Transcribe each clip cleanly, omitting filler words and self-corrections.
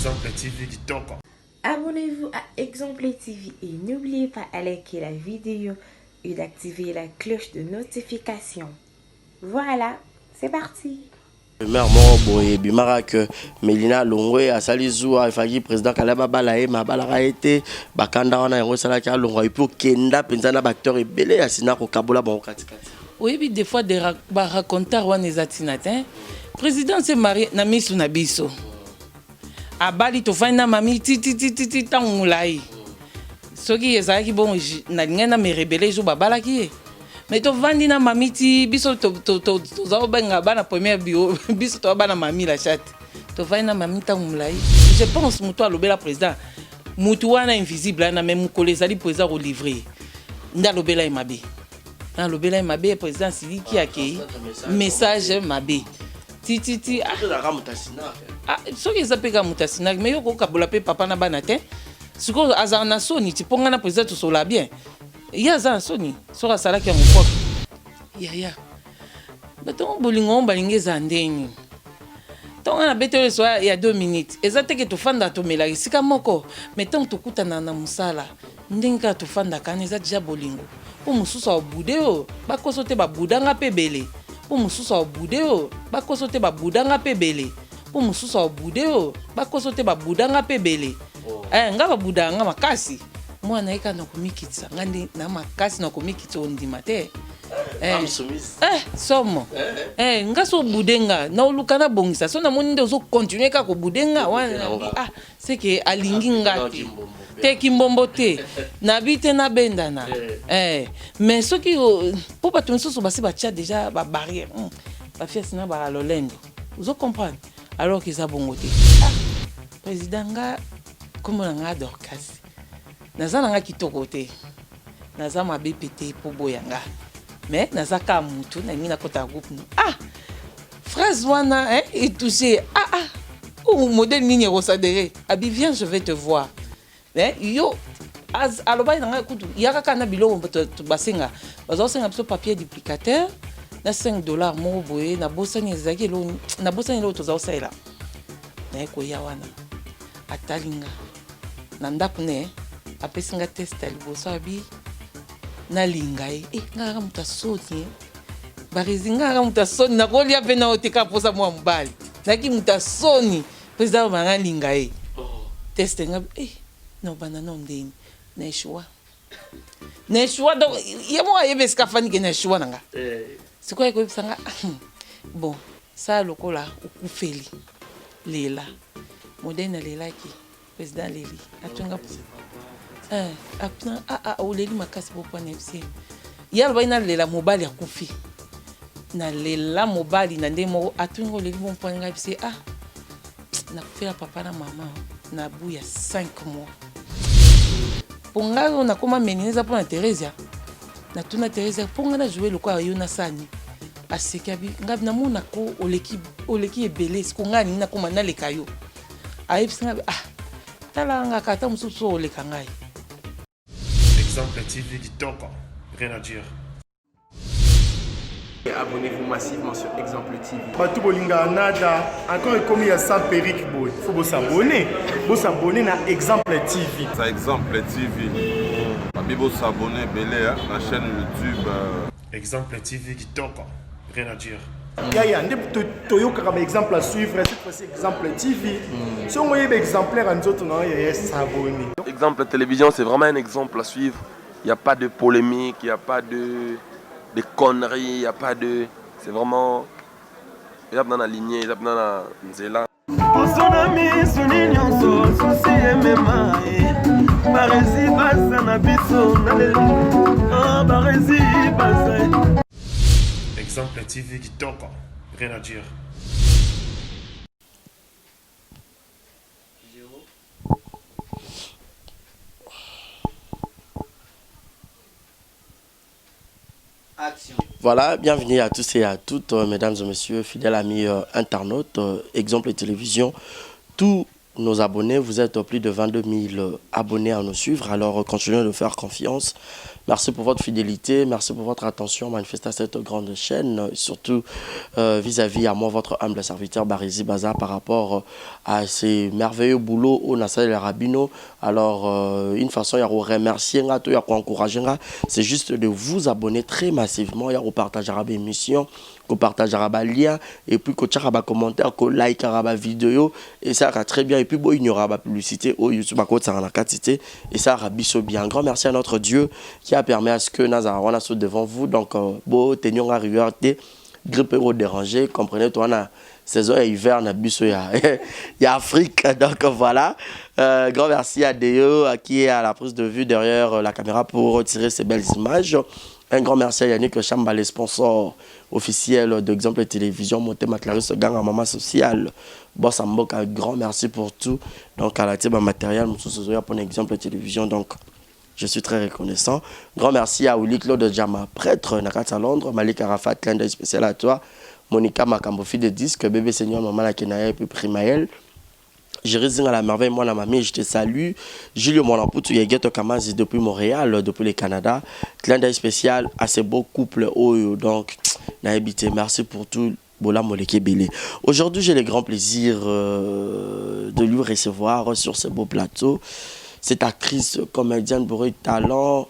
Exemple TV Kitoko. Abonnez-vous à Exemple TV et n'oubliez pas de liker la vidéo et d'activer la cloche de notification. Voilà, c'est parti. Mère mort boye bimara que Melina Longwe a salizua ifaki président Kalaba Balae Mabala a été bakanda wana yango sala ka Longwe pour kenda penzana acteur ebele asina ko kabola bon katikati. Oui, puis des fois des raconter wana ezatinatin. Président c'est marié na misu na biso. Abali to fana mami ti tangulai. Soki ezaki bon na ngena me rebelle jo babala ki. Mais to vandi na mami ti biso to za benga bana première bio biso to bana mami la chat. To vandi na mami tangulai. Je pense muto alobela président. Mutu wana invisible na même kolezali président au livrer. Ndalobela imabe. Dans le Bélin Mabé, président Sili qui a accueilli message Mabé. Titi ah so qu'ils appellent comme Mutassina mais yo ko kabola pe papa na banate. Ce que azana soni ti ponga na président tout cela bien. Il y a azana soni sora sala ki mon propre. Ya. Baton bolingo balinge zandeni. Tant na beto so il y a 2 minutes. Ezate ke to fanda to mela sika moko. Mais tant to kutana na musala. Ndinga to fanda kaneza déjà bolingo. Pour mususu obudeo bakosote babudanga pebele pour mususu obudeo bakosote babudanga pebele pour mususu obudeo bakosote babudanga pebele nga babudanga makasi mwana eka na komikitsa ngandi na makasi na komikitsa ondima te somo nga so budenga na olukana bongisa so na moni nde ozo continuer ka ko budenga wana c'est que alingi ngati te kimbombo te na bite na bendana mais ce qui pour pas tout ça basi ba tia déjà ba barrière ba fies na ba lolendo vous comprendre alors qu'ils a bongo te président nga comme nga dorcas naza nga kitoko te naza mabe pété pour boyanga mais naza ka mutu na ngina kota groupe phrase wana et touché ou modèle nini rosadere abi viens je vais te voir. Yo alobai nanga kutu yaka kana bilo to basenga bazosenga biso papier duplicateur na $5 mo boye na bosani ezaki lo na bosani lo to zaosela na ko ya wana atalinga na ndapu ne apesinga test aliboso abi na lingai ngaka mutasoni barizinga mutasoni na kolia pena otika posa mwa mbali zaki mutasoni président banga lingai test nga non banana ndeni na choix donc yemo ayebe skafani ke na choix nanga c'est quoi ko bisanga bon ça lokola ukufeli lela modena lela ki président leli atunga apna oleli makasi po point FC yalo baina lela mobali akufi na lela mobali na ndemo atunga oleli bon point FC na kufela papa na mama na buya 5 mois. Ponga na koma meneza pona Teresa. Na tuna Teresa ponga na jouer le quoi yo na sani. Asekabi ngabi na mona ko oleki ebele ko ngani na koma na lekayo. Aipsinga talanga kata mususu oleka ngai. Exemple TV Kitoko. Rien à dire. Abonnez-vous massivement sur Exemple TV. Batou bolinga nada encore comme il y a 100 periques boy. Faut vous s'abonner. Vous s'abonner na Exemple TV. Ça Exemple TV. Vous s'abonner belé à la chaîne YouTube. Exemple TV Kitoko. Rien à dire. Yaya ndé toyoka comme exemple à suivre cette fois-ci Exemple TV. Si on voyait exemplaire en autres non yaya s'abonner. Exemple télévision c'est vraiment un exemple à suivre. Il n'y a pas de polémique, il n'y a pas de conneries, il n'y a pas de... C'est vraiment... Il y a dans la lignée, il y a dans la nzela. Exemple TV Kitoko. Rien à dire. Voilà, bienvenue à tous et à toutes, mesdames et messieurs, fidèles amis internautes, Exemple Télévision. Tout nos abonnés. Vous êtes plus de 22 000 abonnés à nous suivre. Alors, continuez de faire confiance. Merci pour votre fidélité. Merci pour votre attention manifestée à cette grande chaîne. Surtout vis-à-vis à moi, votre humble serviteur Barizi Baza, par rapport à ces merveilleux boulots au Nassau et Rabino. Alors, une façon de remercier, de encourager, c'est juste de vous abonner très massivement. Il y a partager l'émission, qu'on partage les liens, et puis qu'on tire les commentaires, qu'on like les vidéos, et ça va très bien. Et puis, bon, il y aura la publicité au YouTube, et ça va bien. Un grand merci à notre Dieu qui a permis à ce que nous soyons devant vous. Donc, bon, tenions à regarder, grippe au déranger, comprenez, toi, la saison et hiver, il y a Afrique. Donc, voilà. Grand merci à Deo qui est à la prise de vue derrière la caméra pour retirer ces belles images. Un grand merci à Yannick Chamba, les sponsors officiels d'Exemple Télévision, Monté Maclaris, Gang à Maman Sociale, Boss Ambok, un grand merci pour tout. Donc, à la table matériel, pour Exemple Télévision. Donc, je suis très reconnaissant. Grand merci à Willy Claude Djama, prêtre, Nakata Londres, Malik Arafat, clin d'œil spécial à toi, Monica Makambo, fille de disque, Bébé Seigneur, Maman Lakenaï, et puis Primaël. Jérézine à la merveille, moi la mamie, je te salue. Julio Monamputu, Yegeto Kamazi depuis Montréal, depuis le Canada. Clin d'œil spécial à ces beaux couples Oyo. Donc, Naïbité, merci pour tout. Bola Moleke Bélé. Aujourd'hui, j'ai le grand plaisir de lui recevoir sur ce beau plateau. Cette actrice, comédienne, bourrée de talent.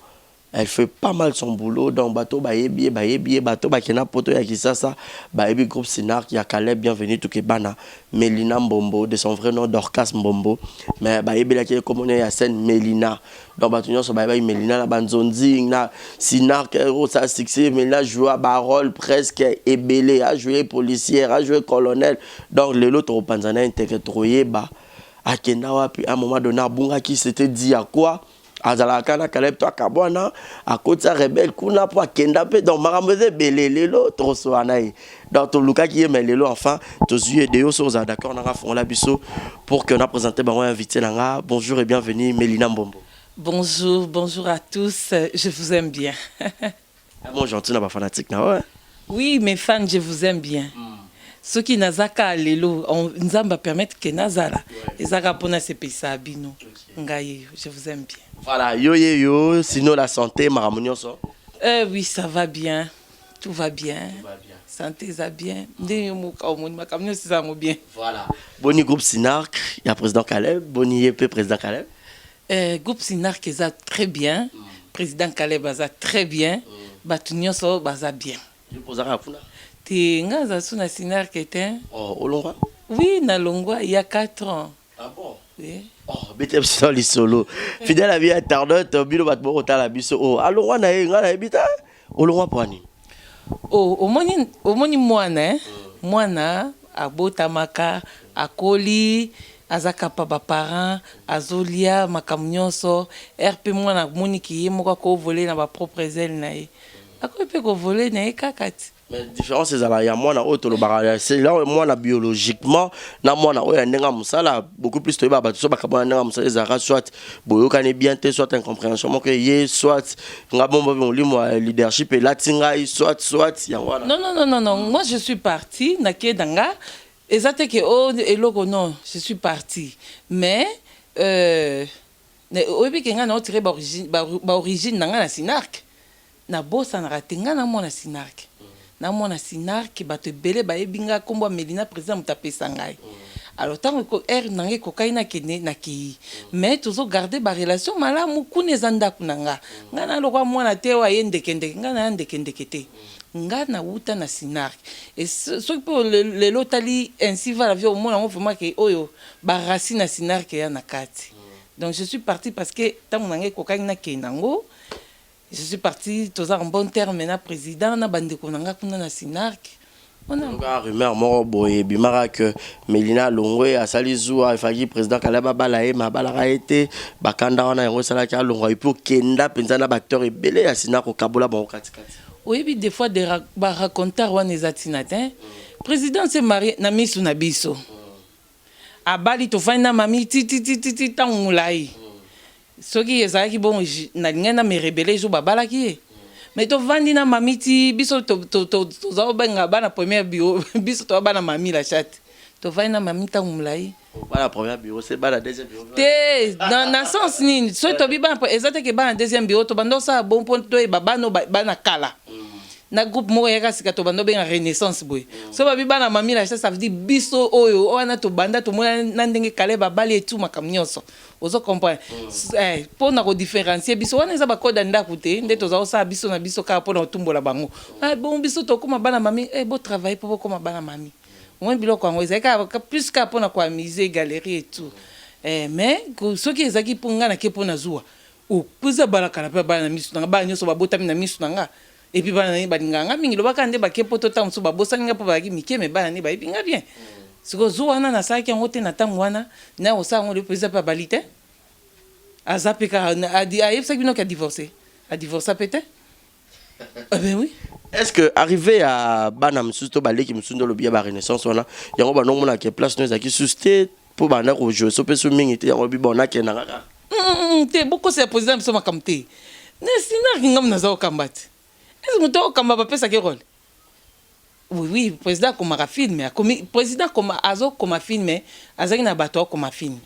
Elle fait pas mal son boulot dans bateau bateau bakena poto ya kisasa baebi groupe Sinar qui a Caleb bienvenue tout Kebana Melina Mbombo de son vrai nom Dorcas Mbombo mais baebi la qui comme on est à scène Melina donc batunyo so baebi Melina la banzonzi na Sinar qui ça succès Melina joue à barol presque ébélé a joué policière a joué colonel donc le lot au Panzana interroyé ba akenda wapi à un moment donné bunga qui s'était dit à quoi azalaka na Caleb toi kabwana à côté sa rebelle kuna pour kenda pe donc marameze belele lo troso anaï donc to luka qui est melelo enfin to yeux de yo sur d'accord na fond la biso pour que on a présenté ba invité nanga. Bonjour et bienvenue Melina Mbombo. Bonjour à tous, je vous aime bien. Mon gentil na ba fanatique na ouais. Oui, mes fans, je vous aime bien. Ceux qui nazaka lelo on nzamba permettre que nazala ezaka pona se pesa bino ngai je vous aime bien. Voilà, yo, sinon la santé, Maramonio so. Oui, ça va bien. Tout va bien. Santé, ça va bien. Voilà. Boni groupe Sinark, il y a président Caleb. Boni EP président Caleb. Groupe Sinark, il a très bien. Président Caleb, il a très bien. Batunio so, il a bien. Je pose à Funa. Tu as un Sinark était. Oh, au Longwa? Oui, na Longwa, il y a 4 ans. Ah bon? Oui. Oh, BTM sur les solo. Fidèle à vie internaute, Bilo Batbo au Talabiso. Oh, allô, on a un habita. Au Longwa Poani. Oh, au moni moine, moana, à Botamaka, à Koli, à Zakapa parents, à Zolia, Makamunyoso, RP moana, moni qui est moka ko volé na ba propre zèle nae. À quoi peut ko voler nae kakati? Mais différence c'est là, il y a moi na auto le barrage. C'est là moi na biologiquement, na moi na oya ndenga musala beaucoup plus toyeba ba so ba kabona ndenga musala ezara soit boyoka ne bien te soit incompréhension mo que ye soit ngabombo limo leadership et latinga soit ya voilà. Non, moi je suis parti na kedanga ezate que oh eloko non, je suis parti. Mais oyebi kenga na tiré ba origine nanga na Sinark. Na bossa na ratenga na mona Sinark. Na mona Sinark bato ebele bayebinga kombo Melina président mutapesa ngai. Alors tant que nangé kokaina kene na ki mais toujours garder ba relation malamu kuneza ndaku nanga. Ngana lokwa mwana te wa yende kende ngana yende kende kete. Ngana uta na Sinark. Et ce pour le lotali ainsi va la vie au monde on vraiment que oyo ba racine na Sinark ya na kati. Donc je suis parti parce que tant nangé kokaina kenango. Je suis parti tous en bon terme maintenant président na bande konanga kuna na Sinark. On a rumeur moro boye bimara que Melina Longwe a salizua ifagi président Kaleba balaye mabala été bakanda wana yango sala ka Longwe pour kenda penzana acteur ebele ya Sinark ko kabola bon katikati. Oui, puis des fois des raconter wana ezatinatin. Président s'est marié na misu na biso. Abali to fana mami ti tangulai. Soki ezalaki bon na linga na me rebelle jo babalaki ye mais to vandi na mamiti biso to za benga bana première bio biso to bana mami la chat to vandi na mamita umlai Pas la première bureau, c'est pas la deuxième bureau. Te dans sens nini so to biba exacte ke ba deuxième bureau to bando sa bon point to e baba no ba na kala na groupe mo ya kasika to bando ben renaissance boy so ba biba na mami la ça veut dire biso oyo wana to banda to mona na ndenge kale babali et tout makamnyoso ozo comprendre pour na ko différencier biso wana za ba code ndako te nde to za sa biso na biso ka pour na tumbola bango bon biso to koma bana mami beau travail pour koma bana mami moi biloko yango ezaka plus ka pona kwa musée galerie et tout mais soki ezaki ponga na ke pona zuwa o puza balaka na pe bana misu na ba nyoso babotami na misu na nga et puis bana ni balinganga mingi lobaka nde ba ke poto ta musu babosani nga po ba ki mike me bana ni ba ipinga bien siko zuwa na saki yango te na tango wana na osango le puza pa balite azapeka a yepsa bino ka divorcer a divorcer peut-être ben oui. Est-ce que arrivé à Bana Msusto Balé qui me sont dans le biais de la Renaissance, on a y a un bon nombre de places nous qui susté pour Bana au jeu, so peut se miniter y a un bon na qui n'a te beaucoup c'est président de ma camté. Ne sina kingam na zao kambati. Est-ce que muto kamba ba pesa ke rôle? Oui, président comme a filmé, président comme azo comme a filmé, azaki na bato comme a filmé.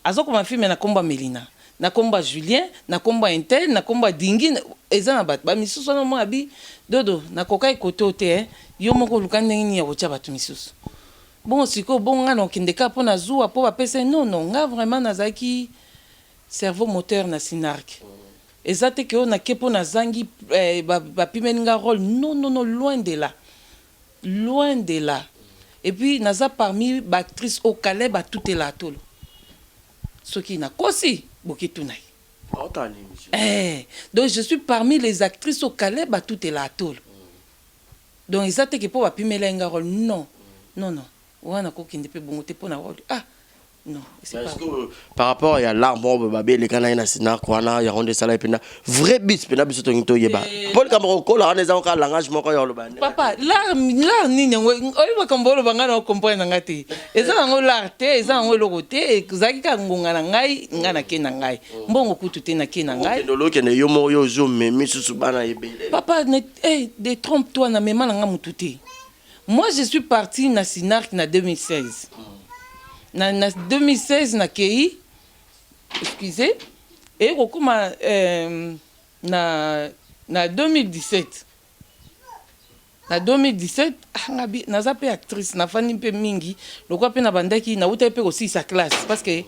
Azo comme a filmé na komba Melina. Na komba Julien, na komba Intel, na komba Dingi, eza na bat ba misusu na mo abi dodo na kokai koto te yo moko lukande nini ya kocha batu misusu. Bon siko bon nga no kindeka po na zuwa po ba pesa non nga vraiment nazaki cerveau moteur na Sinark. Ezate ke na kepo na zangi ba pimeninga rôle non loin de là. Loin de là. Et puis naza parmi ba actrice au Calais ba tout est là tolo. Soki na kosi Bokitunai. Donc je suis parmi les actrices au Calais, bah tout est là tout. Donc ils attendent que pour appuyer un rôle. Non. On a quoi qui ne peut pas pour un rôle. Ah non. Est-ce que par rapport à l'arbre, babé les canaux na sinar quoi na y a rendu ça là et vrai bis pena biso to yeba. Paul Cameroco là on est encore langage moko yo lo ba. Papa là nini oyi ba kambolo banga na comprendre ngati. Eza ngo l'arte, eza ngo logote, zaki ka ngonga na ngai ngana ke na ngai. Mbongo kutu te na ke na ngai. Ndolo ke ne yo mo yo zo memi susu bana ebele. Papa détrompe-toi na mema na nga mutu te. Moi je suis parti na Sinark na 2016. Na 2016 na kei excusez et kokuma na 2017 ngabi naza pe actrice na fani pe mingi lokwa pe na bandaki na uta pe aussi sa classe parce que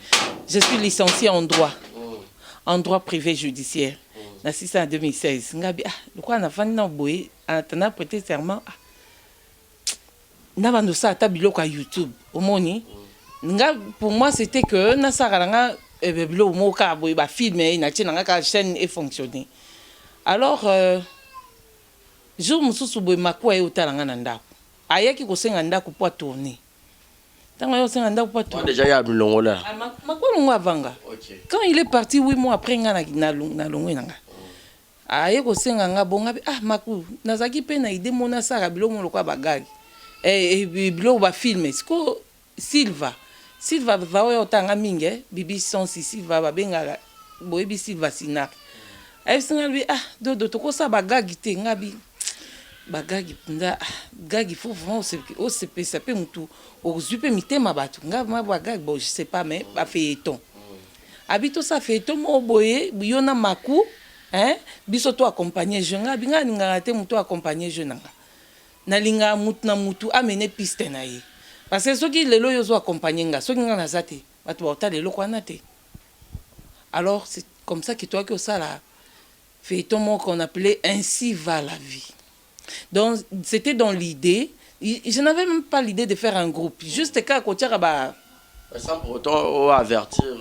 je suis licenciée en droit privé judiciaire na 6 en 2016 ngabi lokwa na fani na boye atana prêter serment na bando sa ta biloko à YouTube omoni pour moi c'était que na saranga bilo moka boy ba filmer na tina ka chaîne et fonctionner alors jour mususu boy makwa e utalanga na ndako ayaki ko senga ndako po tourner tango yo senga ndako po tourner déjà ya bilongo là makwa longo avanga quand il est parti 8 mois après nga na longo nanga ayeko senga nga bonga maku nazaki pe na idée mona sara bilo mo lokwa bagagi bilo ba filmer siko Silva va otanga mingi bibi sonsi Silva ba benga boyebi Silva Sinark singa bi dodo to ko sa bagagi te ngabi bagagi nda gagi faut vraiment se pesa pe mutu o zupe mitema batu ngaba bagagi bon je sais pas mais ba feuilleton habito sa feuilleton mo boye yona maku biso to accompagner jeune ngabi nga te mutu accompagner jeune nga na linga mutu na mutu amene piste na ye. Parce que ceux qui les loyaux ont accompagné, ceux qui ont nazate, alors c'est comme ça que toi que ça là fait ton mot qu'on appelait Ainsi va la vie. Donc c'était dans l'idée, je n'avais même pas l'idée de faire un groupe, juste qu'à côté là sans pour autant avertir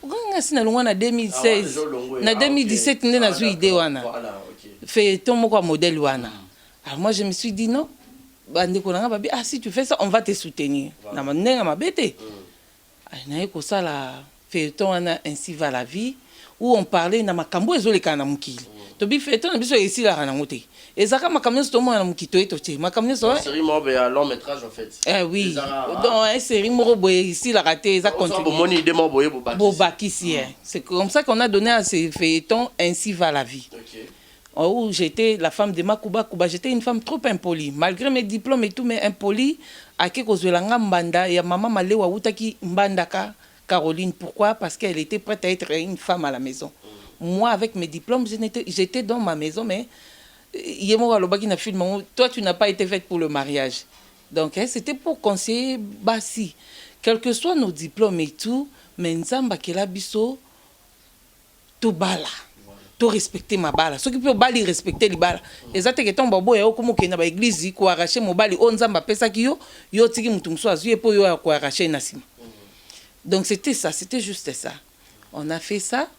en 2016, en 2017 on a eu idée wana. Fait ton mot comme modèle wana. Alors moi je me suis dit non. Si tu fais ça, on va te soutenir. Ainsi va la vie, où on parlait de makambo ezoleka na mukili. To bi feuilleton na biso ici la na ngote. Ezaka makambo so mo na mukito etoche. Makambo so série mo be long métrage en fait. Oui. Donc une série mo boye ici la raté, ça continue. C'est comme ça qu'on a donné à ces feuilletons Ainsi va la vie. où j'étais la femme de Makuba Kuba, j'étais une femme trop impolie. Malgré mes diplômes et tout, mais impolie. Ake kozwelanga mbanda, ya maman malewa utaki mbandaka Caroline. Pourquoi? Parce qu'elle était prête à être une femme à la maison. Moi, avec mes diplômes, j'étais dans ma maison, mais toi, tu n'as pas été faite pour le mariage. Donc, c'était pour conseiller Bassi. Quels que soient nos diplômes et tout, mais Nzamba Kela Biso, tout bala. Tout respecter ma bala. Ceux qui peuvent bali respecter les bala. Les autres qui sont bobo et au comme qui n'a pas église, qui arracher mon bali, on Nzamba pesa qui yo tiki mutumso azu et pour yo arracher nasima. Donc, c'était ça, c'était juste ça. On a fait ça.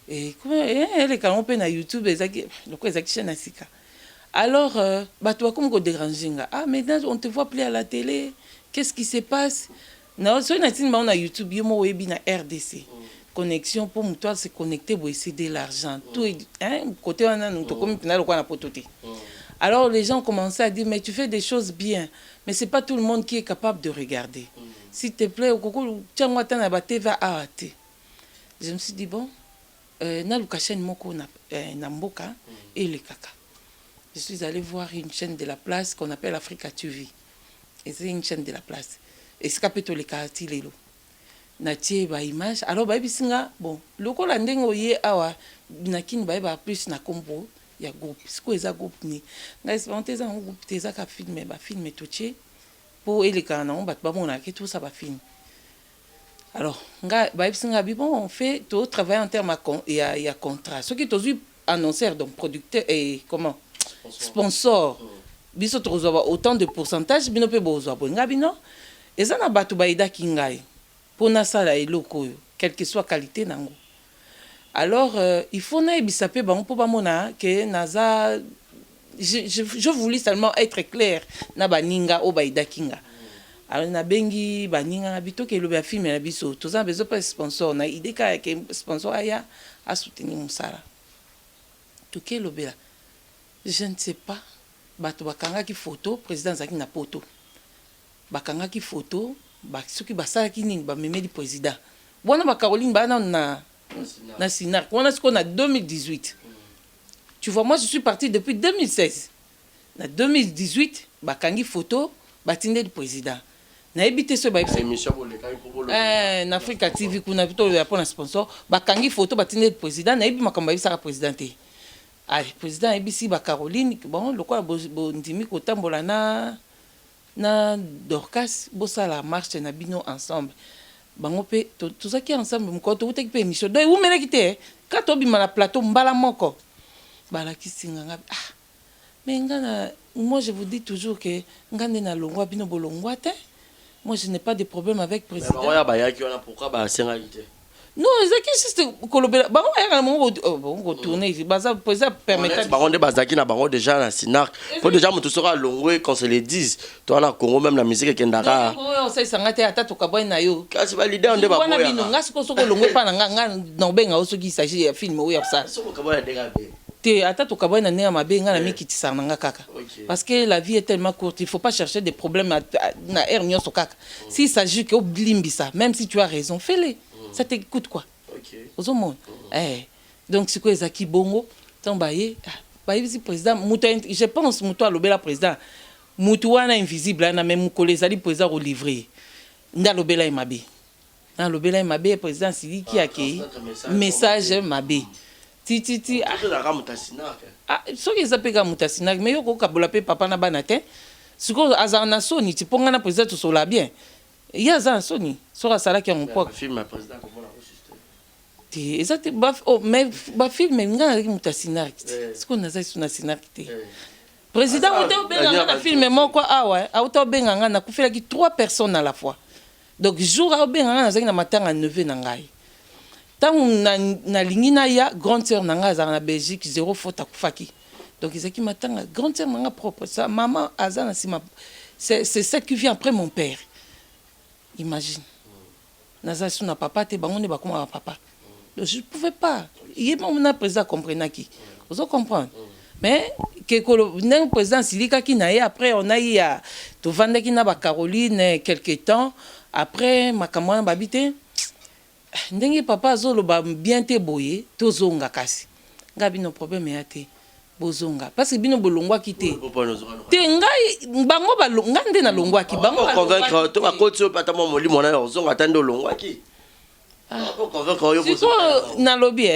Et elle est quand on peut na YouTube, alors, bah toi comme déranger. Ah, maintenant on te voit plus à la télé. Qu'est-ce qui se passe? Non, sur na YouTube, yo mo webi na RDC. Connexion pour moi, se connecter pour essayer de l'argent. Tout côté on a nous comme pinalo quoi na pototé. Alors les gens commençaient à dire mais tu fais des choses bien, mais c'est pas tout le monde qui est capable de regarder. S'il te plaît, au coco tiens-moi ta na baté va arrêter. Je me suis dit bon, na Lukachen moko na mboka et le kaka. Je suis allé voir une chaîne de la place qu'on appelle Africa TV. Et c'est une chaîne de la place. Et c'est capito le karati lelo. Natie ba image. Alors ba bisinga bon, loko la ndengo ye awa nakini ba plus na kombo ya groupe. Siko eza groupe ni. Na espanteza un groupe teza ka filmer ba filmer toche pour ele kana on bat ba mona ke tout ça ba film. Alors, on fait tout travail en termes de contrat. Ce qui est aussi annonceur, donc producteur et comment sponsor. Biso autant de pourcentage, bino pe bozo bonga bino. Et ça na batu baida kingai. Pour na sala eloko, quelle que soit qualité nango. Alors, il faut na ebisape ba on peut pas mona que naza je voulais seulement être clair na baninga o baida kinga. Alors na bengi baninga na bito ke lobe film na biso toza bezo pas sponsor na idée ka ke sponsor aya a soutenir musala to ke lobe la je ne sais pas bato bakanga ki photo président zaki na poto bakanga ki photo ba soki basala ki nini ba memeli président bona ba Caroline ba na Sinar on a ce qu'on a 2018 tu vois moi je suis parti depuis 2016 na 2018 bakangi photo batinde du président na ebité ce ba émission na Africa TV kuna bito ya pona sponsor bakangi photo batinde du président na ebi makambo bisaka présidenté allez président ebisi ba Caroline bon lokola bo ndimi ko tambola na Dorcas bosala marche na bino ensemble bango pe tozaki ensemble mkoto uteki pe émission do u mena kité ka to bima na plateau mbala moko bala kisinga nga ah mais ngana moi je vous dis toujours que ngande na longwa bino bolongwa te. Moi, je n'ai pas de problème avec le président. Pourquoi non, c'est juste que bah on retourner baza président permettre baronde bazaki na bango déjà na Sinar faut déjà mutu sera longwe qu'on se le dise toi na Congo même la musique kendaka on sait sangate ata to kabwa na yo kasi ba leader onde ba boya wana bino ngasi ko soko longwe pa nga na benga o soki s'agit ya film o ya ça soko kabwa ndeka be te ata to kabwa na ma benga na mikitisa nga kaka parce que la vie est tellement courte il faut pas chercher des problèmes na hernion so kaka si s'agit que blimbisa même si tu as raison fais-le. Ça t'écoute quoi? Aux hommes. Donc, c'est quoi Zaki Bongo? Tambaye, président, je pense que le bel président, Moutouana invisible, na même collègue ali président au livrer. Nda le bel mabe. Dans le bel mabe, président Sili qui a accueilli message mabe. Ti ah, ce qui s'appelle Moutassinak, mais yo ko kabola pe papa na banate. Ce que azana soni, tu ponga na président tout cela bien. Il y a un Sony sur la salle qui a mon poids. Film président comment la exact mais ba film nga avec Moutassinar. Ce qu'on a ça sur Nassinar qui président auto benga na film mon quoi ah ouais auto benga na ku faire 3 personnes à la fois. Donc jour a benga na na matin à 9h na ngai. Tant na lingina ya grande sœur na nga na Belgique 0 faute à kufaki. Donc ils qui matin grande sœur na propre ça maman azana sima c'est celle qui vient après mon père. Imagine. Naza na papa te bango ne ba comme papa. Donc je pouvais pas. Il mon président comprendre qui. Vous comprenez. Mais que le président Silika qui na après on a eu à to vendre qui na ba Caroline quelque temps après makamwa babité. Ndenge papa zolo ba bien te boyer to zonga kasi. Ngabi no problème ya te. bozonga parce que bino bolongwaki te te ngai bango balonga nde nalongwaki bango convaincre to bakoti opata mo molimo na ozonga tande olongwaki siko nalobi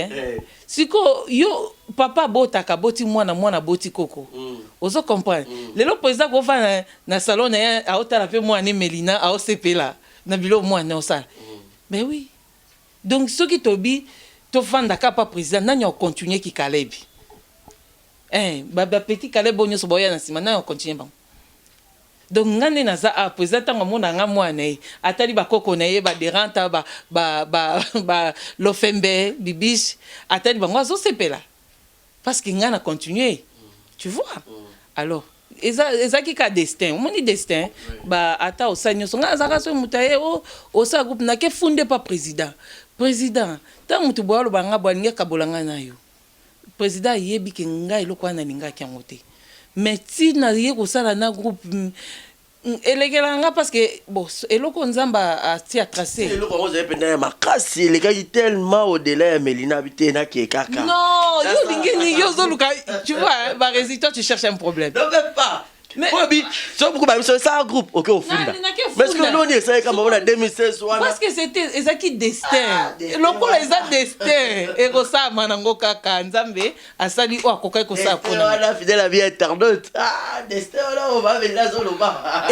siko yo papa botaka boti mwana boti koko ozo comprendre lelo président ko fa na salon na aotala pe mwana Melina aosepela na bilo mwana osala mais oui donc soki tobi to fanda ka pa président nani o continuer ki Kalebi baba petit Kaleb bonyo so boya na sima nani o continuer bango donc ngane naza a président tango mona nga mwana atali bakoko na ye ba deranta ba lofembe bibish atali bango azo sepela parce que ngana continuer tu vois alors ezaki ka destin moni destin ba ata osanyo so nga zaka so mutaye o sa groupe na ke funde pa président tant mutu boalo banga bwaninga kabolanga na yo président yebi ke nga eloko na linga kyango te mais si na ye ko sala na groupe elegelanga parce que bon eloko nzamba a ti a tracé eloko ngo zependa ya makasi elegaki tellement au-delà ya Melina bité na ke kaka non yo lingini yo zoluka tu vois ba résultat tu cherches un problème non même pas mais so beaucoup ba ça groupe OK au funda mais ce que nous on essaie comme on a 2016 parce que c'était ezaki destin loko les a destin et ko sa manango kaka nzambe asali o akokai ko sa pona voilà fidèle à vie internaute destin là on va venir zo loba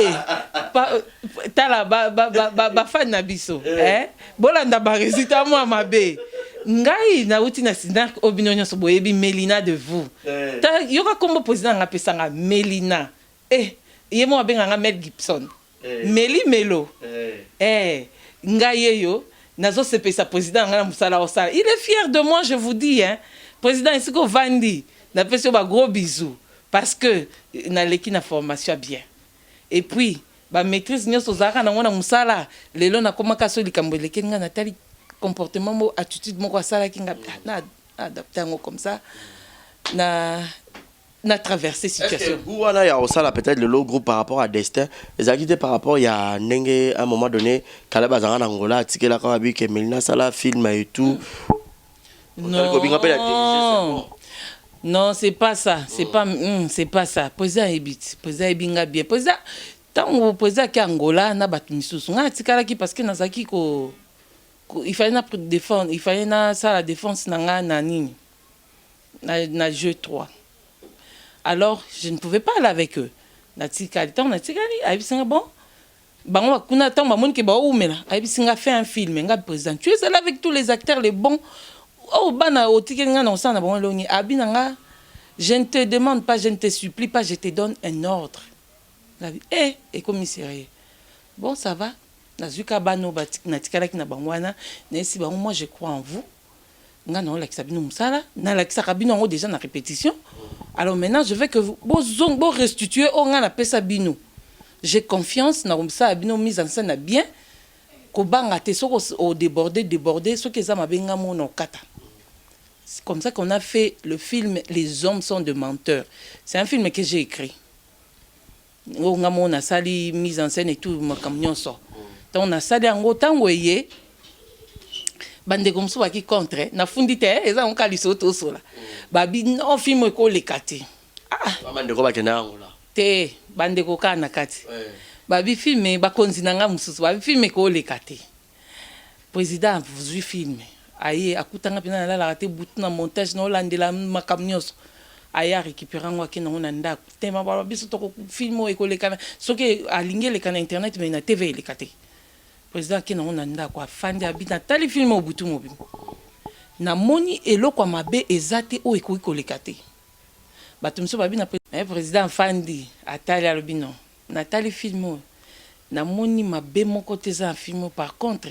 tala ba fan na biso bolanda ba résultat moi mabe ngai na uti na sinar obinonyo so boyebi Melina de vous ta yoka kombo président nga pesanga Melina yemo abenga nga Mel Gibson Melo ngai yo nazo sepesa président nga na musala osala il est fier de moi je vous dis président isiko vandi na pesi ba gros bisous parce que na leki na formation bien et puis ba maîtrise nyoso zaka na ngona musala lelo na komaka so likambo leki nga natali comportement mo attitude moko asala ki nga na adapter ngo comme ça na traverser situation. Est-ce que ça peut-être le low groupe par rapport à Destin, les activités par rapport il y a Nenge à un moment donné Kaleb Azanga Angola tiki la quand que Melina Sala film et tout. Non, c'est pas ça, c'est pas ça. Président Ebinga bien. Président tant président ki Angola na batu misusu. Nga tikala ki parce que nazaki ko il fallait na défendre, il fallait na ça la défense nanga na nini. Na jeu 3. Alors, je ne pouvais pas aller avec eux. Natikali, abisinga bon. Bango kuna tant mamon ke ba oumela. Abisinga fait un film, nga président. Tu es là avec tous les acteurs les bons. Oh bana otike nga na osana bango loni. Abinanga, je ne te demande pas, je ne te supplie pas, je te donne un ordre. Et commissariat. Bon, ça va. Nazuka bano batik natikala ki na bangwana. Nesi bango moi je crois en vous. Nga non la kisabino musala, na la kisabino ngo déjà na répétition. Alors maintenant je veux que vous bon restituer au nga na pesa bino. J'ai confiance na ça bino mise en scène bien. Ko banga te soko au déborder ce que ça m'a benga mon kata. C'est comme ça qu'on a fait le film Les hommes sont de menteurs. C'est un film que j'ai écrit. O nga mona sali mise en scène et tout makam so. Donc on a sali ngo tango yé bande comme ça qui contre na fundite eza on kaliso to sola babi no film ko lekate bande ko ba kena ngola te bande ko kana kati babi film ba konzinanga mususu babi film ko lekate président vous film aye akutanga pina na la rate butu na montage na landela makamnyos aya récupérer ngwa ki na nda tema ba biso to film ko lekana soki alingele kana internet mais na TV lekate président qui n'a nda kwa fandi abita tali film obutu mobi na moni eloko mabe ezate o ekoki kolekate batumso babi na président fandi atali albino na tali film na moni mabe moko teza film par contre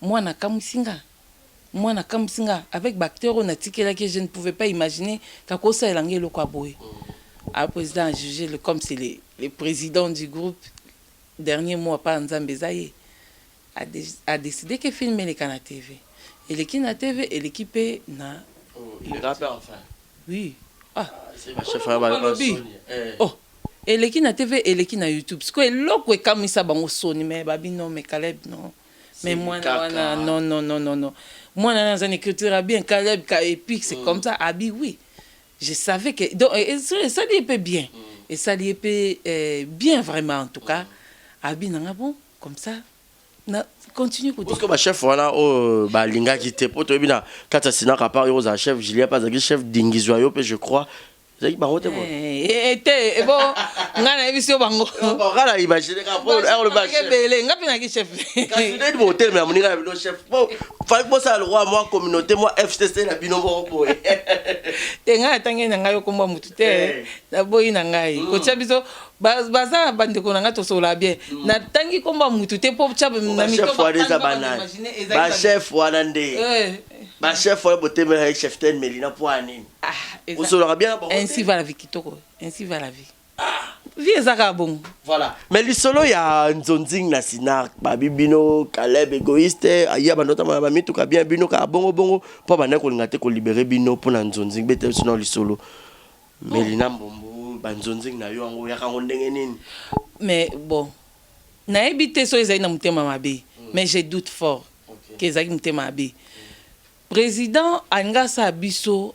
moi na kamusinga avec bactéro na tikela que je ne pouvais pas imaginer kakosa elangelo kwa boye a président a jugé comme c'est le président du groupe dernier mois pas Nzambe Zaye a décidé que filmer les Kana TV. Et l'équipe na TV et l'équipe na le rappeur enfin. Oui. C'est ma chef à et l'équipe na TV et l'équipe na YouTube. Ce que l'autre est comme ça bango soni mais babi non mais Kaleb non. Mais moi non. Moi na écriture bien Kaleb ka épique c'est comme ça abi oui. je savais que donc ça lui était bien et ça lui était bien vraiment en tout cas abi nanga bon comme ça na continue ko parce que ba chef wana o ba linga kité poto ebina kata sina ka part yo za chef Julien pas za chef dingizwa yo pe je crois zaki ba hote bon était bon ngana ebisio bango bon kala imaginer ka pour le ba chef bele ngapi na ki chef kasi de hotel mais amuninga bino chef bon fallait que ça le roi moi communauté moi FCC la bino bo te nga tangi na ngayo komba mutu te na boyi na ngai ko tia biso baza bande ko nga to sola bien na tangi komba mutu te po tia na mito ba chef wana nde ba chef wa bote me chef ten Melina poani on sola bien ainsi va la vie kitoko ainsi va la vie vie ezaka bon voilà mais li solo ya nzonzing na sinar babi bino Caleb égoïste aya banota ba mitu ka bien bino ka bongo bongo po bana ko linga te ko libérer bino pour na nzonzing bete sino li solo Melina mbombo ba nzonzing na yo ngo ya ka ndenge nini mais bon na ebité so ezali na mutema mabe mais je doute fort que ezali mutema mabe président angasa biso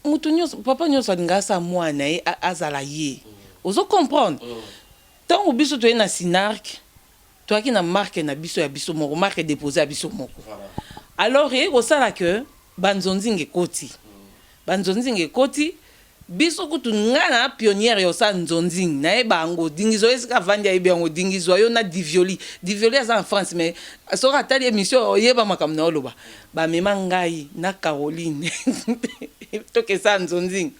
mutu nyonso papa nyonso angasa mwana ye azala ye ozo comprendre tant au biso to na sinark toi qui na marque na biso ya biso moko marque déposé ya biso moko alors et ko sala que banzonzinge koti banzonzinge koti biso kutu ngana pionnière yo sa nzonzing na e bango dingizo esika vandi ya bango dingizo yo na divioli en France mais so ratali émission yeba makamna oloba ba mema ngai na Caroline to ke sa nzonzing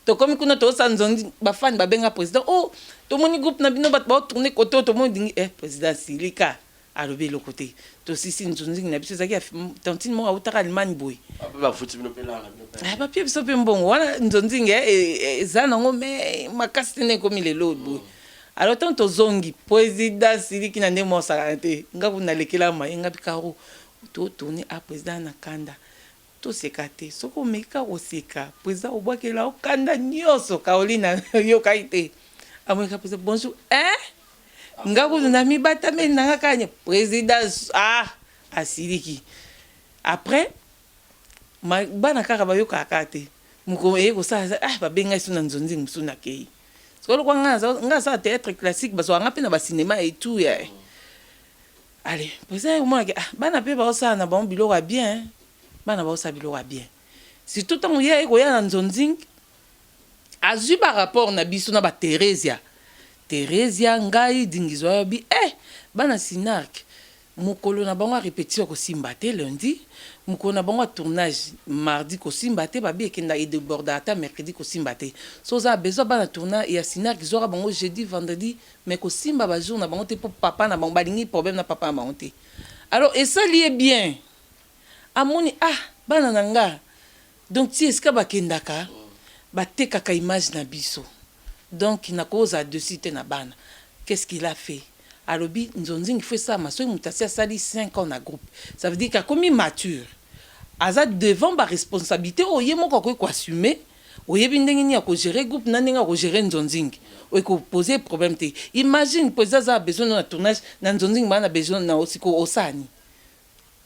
to komi kuna to sa nzonzing ba fan ba benga président oh to moni groupe na bino bat ba tourner côté to moni dingi président Silika alobe le côté to sisi nzonzing na biso zaki tantine mo auta Allemagne boy ba futi bino pela na ba pie biso pe mbongo wana nzonzing ezana ngo me makasi ne komi le lot boy alors tant to zongi président Siliki na ndemo sa te ngaku na lekela ma ngapi karo to tourner à président na kanda to sekate soko meka oseka président obwakela okanda nyoso Caroline yo kaite amweka président bonjour ngaku na mi batame na kanya président Siliki après bana kaka bayoka kate muko eko sa ba benga suna nzonzi musuna kei solo kwa nga sa théâtre classique baso nga pe na ba cinéma et tout ya allez président moi bana pe ba sa na bon biloko bien bana ba sa biloko bien surtout tant ya eko ya na nzonzi azu ba rapport na biso na ba Teresia ngai dingizwa bi bana sinark mukolo na bango répétition ko simba te lundi mukolo na bango tournage mardi ko simba te ba bi ekenda e débordata mercredi ko simba te so za besoin bana tournage ya sinark zora bango jeudi vendredi mais ko simba ba jour na bango te pour papa na bango balingi problème na papa na bango te alors et ça lié bien amoni bana nanga donc ti eska ba kendaka ba tekaka image na biso donc na cause à dessus te na bana qu'est-ce qu'il a fait alobi nzonzing fait ça maso mutasi sali 5 ans na groupe ça veut dire qu'à comme mature aza devant ba responsabilité oye moko ko assumer oye bindengi ni ko gérer groupe na ndinga ko gérer nzonzing o ko poser problème te imagine poser ça besoin na tournage na nzonzing bana besoin na aussi ko osani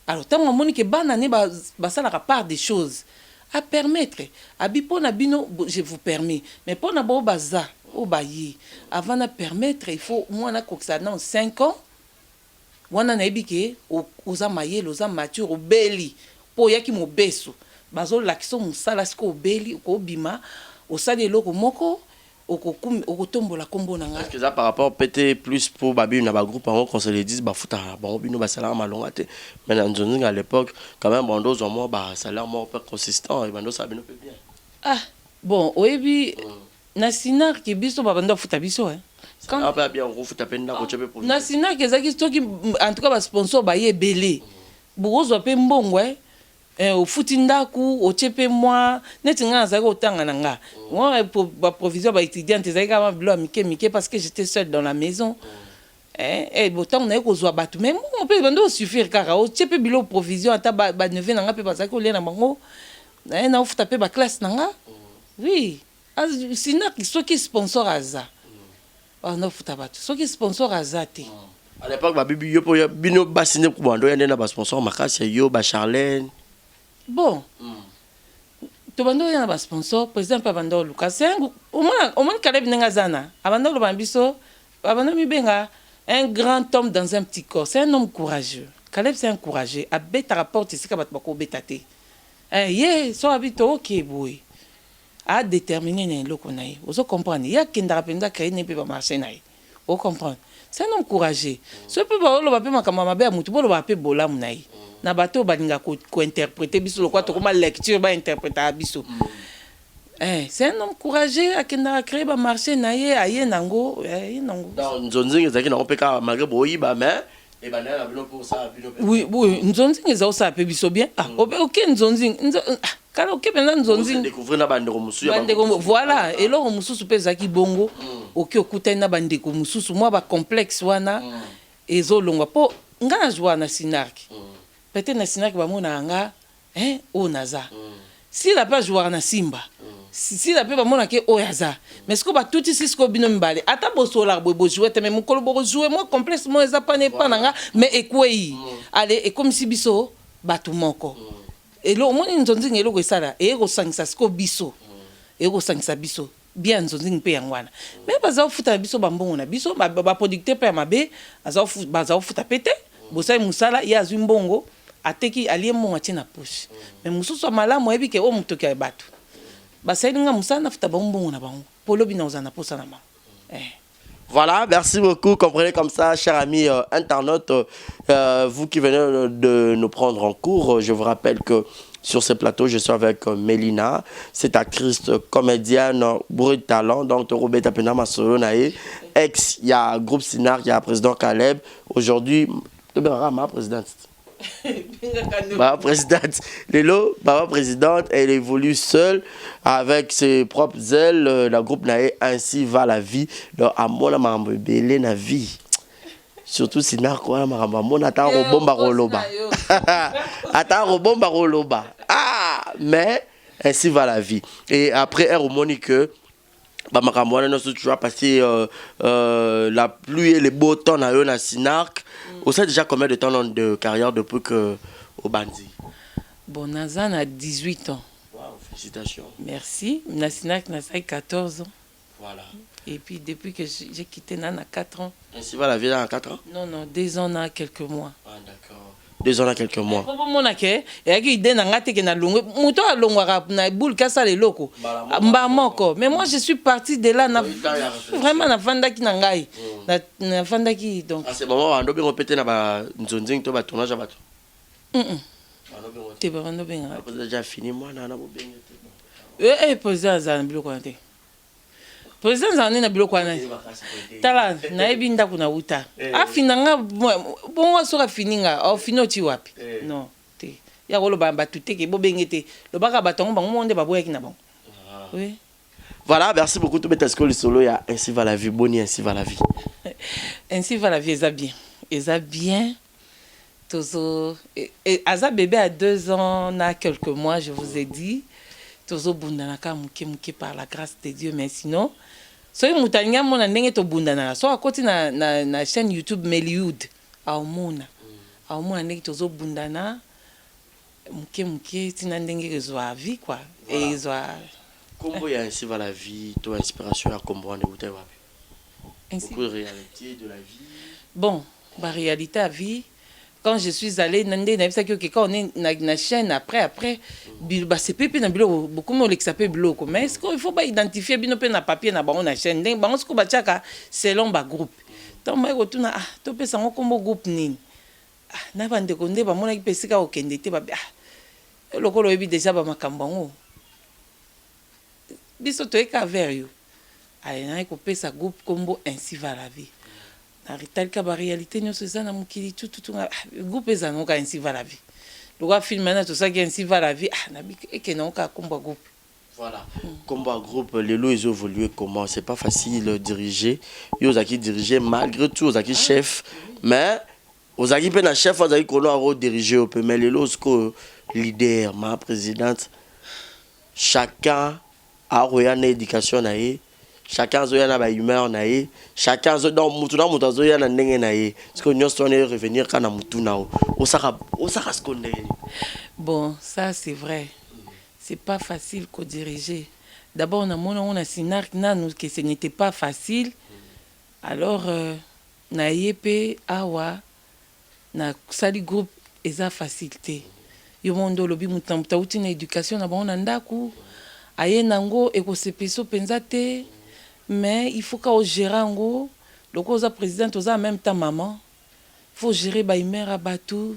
alors tant moni que bana ne ba sala ka part des choses à permettre abi pona bino je vous permets mais pona bo baza au bayi avant de permettre il faut moi na koksa dans 5 ans wana na ebike oza mayelo oza mature obeli po yaki mobeso bazo lakiso musala siko obeli ko bima osali eloko moko okotombola kombo na nga parce que ça par rapport peut-être plus pour babi na ba groupe en qu'on se le dise ba futa ba bino ba salaire malonga te mais dans Nzonzing à l'époque quand même bando zo mo ba salaire mo pas consistant et bando ça bino peut bien bon oyebi na sinar ki biso ba bando futa biso quand pas bien on futa penda ko chepe pour na sinar ki zaki stoki en tout cas ba sponsor ba ye belé bugozo pe mbongo au futi ndaku au chepe moi neti nga zaka otanga nanga moi pour ba provision ba étudiante zaka ma bilo mike parce que j'étais seule dans la maison botango na ko zo batu mais on peut bando suffire kaka au chepe bilo provision ata ba neve nanga pe ba zaka olena bango na ofuta pe ba classe nanga oui sinon soki sponsor aza na ofuta batu soki sponsor aza te à l'époque ba bibi yo po bino ba signé pour bando ya na ba sponsor makasi yo ba Charlène bon to bando ya ba sponsor président pa bando Lucas c'est un au moins Caleb nenga zana abando lo bambiso abando mi benga un grand homme dans un petit corps c'est un homme courageux Caleb c'est un courageux a beta rapport ici ka batba ko betate so habito OK boy a déterminer ne loko naï ozo comprendre ya kenda rapenda créer ne pe ba marché naï o comprendre c'est un homme courageux ce peut ba lo ba pe makama mabe mutu bo lo ba pe bolamu naï na bato balinga ko interpréter biso lo kwa to comme lecture ba interpréter biso c'est un homme courageux a kenda créer ba marché naï aye nango dans nzonzinga zaki na opeka malgré boyiba mais et ben là pour ça oui nzonzinga za osa pe biso bien OK nzonzinga kala OK pendant nzonzinga découvrir na bandeko mususu voilà et là mususu pe zaki bongo OK okuta na bandeko mususu moi ba complexe wana ezolongwa po ngana joa na sinarki peut-être na sinarki ba mona nga o naza si la pas jouer na simba si la pe ba mona ke o yaza mais ce que ba tout ici ce que bino mbale ata bosola bo jouer te mais mukolo bo jouer moi complexe moi eza pas nga mais ekwei allez et comme si biso batu moko et lo moni nzonzinga eloko esala eko sangisa siko biso eko sangisa biso bien nzonzinga pe yangwana mais baza ofuta biso bambongo na biso ba producteur pe mabe baza ofuta pete bosai musala ya azwi mbongo ateki alie mbongo atie na poche mais mususu malamu ebi ke o mutoki ya bato basalinga musala na futa bambongo na bango polobi na ozana posa na bango Voilà, merci beaucoup. Comprenez comme ça, chers amis internautes, vous qui venez de nous prendre en cours, je vous rappelle que sur ce plateau, je suis avec Mélina, cette actrice comédienne, bourrée de talent, donc Robert Apenama Solonae, ex, il y a groupe Sinar, il y a président Caleb. Aujourd'hui, ma présidente. Ma présidente, Lélo, ma présidente, elle évolue seule avec ses propres ailes. La groupe Nae, ainsi va la vie. Donc, à mon mambo belé na vie. Surtout si n'a quoi, mon attend au bon baroloba. Attend au bon baroloba. Ah, mais ainsi va la vie. Et après, elle remonte que Bamakamwana nous toujours passé la pluie et les beaux temps na Sinark. Vous savez déjà combien de temps de carrière depuis que au Bandi? Bon, Nazan a 18 ans. Wow, félicitations. Merci. Na Sinark n'a 14 ans. Voilà. Et puis depuis que j'ai quitté Nana 4 ans. Ainsi va la vie dans 4 ans? Non, 2 ans à quelques mois. Ah, d'accord. 2 ans à quelques mois. Mais moi je suis parti de là vraiment na fandaki na ngai na fandaki donc à ce moment on doit bien répéter na nzonzing to ba tournage à bato. Te ba ndo benga. Après déjà fini moi na bo benga. Président za biloko ante. Président za na biloko wana. Tala na ebi ndako na uta. Afinanga bon so ka fininga au finoti wapi. Non, te. Ya ko lo ba tuteke bo bengete. Lo baka batongo bango monde ba boyaki na bango. Oui. Voilà, merci beaucoup tout bête solo solo ya ainsi va la vie boni ainsi va la vie. Ainsi va la vie eza bien. Eza bien. Tozo Aza bébé à 2 ans na quelques mois je vous ai dit. Tozo bundanaka muke par la grâce de Dieu mais sinon so mutanya mona ndenge to bundana so akoti na chaîne YouTube Meliud aumuna ndenge tozo bundana muke tina ndenge ezwa vie quoi et ezwa Combo ya ainsi va la vie to inspiration ya combo de bouteille wapi beaucoup de réalité de la vie bon ba réalité à vie. Quand je suis allé, quand on est dans la chaîne, après, c'est plus na bilo beaucoup moins l'exapé bilo. Mais est-ce qu'il faut pas identifier bien na papier na ba on la chaîne? Donc, on se coba chaka selon ba groupe. Donc, moi, je tourne to pe sango comme groupe nini. Na bande konde ba mona ki pesika okende te ba lokolo ebi déjà ba makambango. Biso to eka vers yo. Allez, na ko pesa groupe combo ainsi va la vie. Na ritalika ba réalité nyonso eza na mokili tout groupe eza noka ainsi va la vie. Loka film na to ça qui ainsi va la vie na biki na ka komba groupe. Voilà. Combat groupe Lelo ils ont évolué comment c'est pas facile de diriger. Yo zaki diriger malgré tout zaki chef mais ozaki pe na chef ozaki kono aro diriger au peu mais Lelo sko leader ma présidente chacun a royane éducation na ye. Chacun a une humeur, chacun a une ndenge na ye. Parce que nous sommes revenir quand on a Bon, ça c'est vrai. c'est pas facile qu'on diriger. D'abord, on a Sinark, que ce n'était pas facile. Alors, na yepe awa na sali groupe eza facilité. Yo mondo lobi mutamta uti na éducation na bon ndaku. Aye nango ekosepeso penza te, mais il faut qu'au gérango, le cause président oza en même temps maman. Il faut gérer ba mère à batou,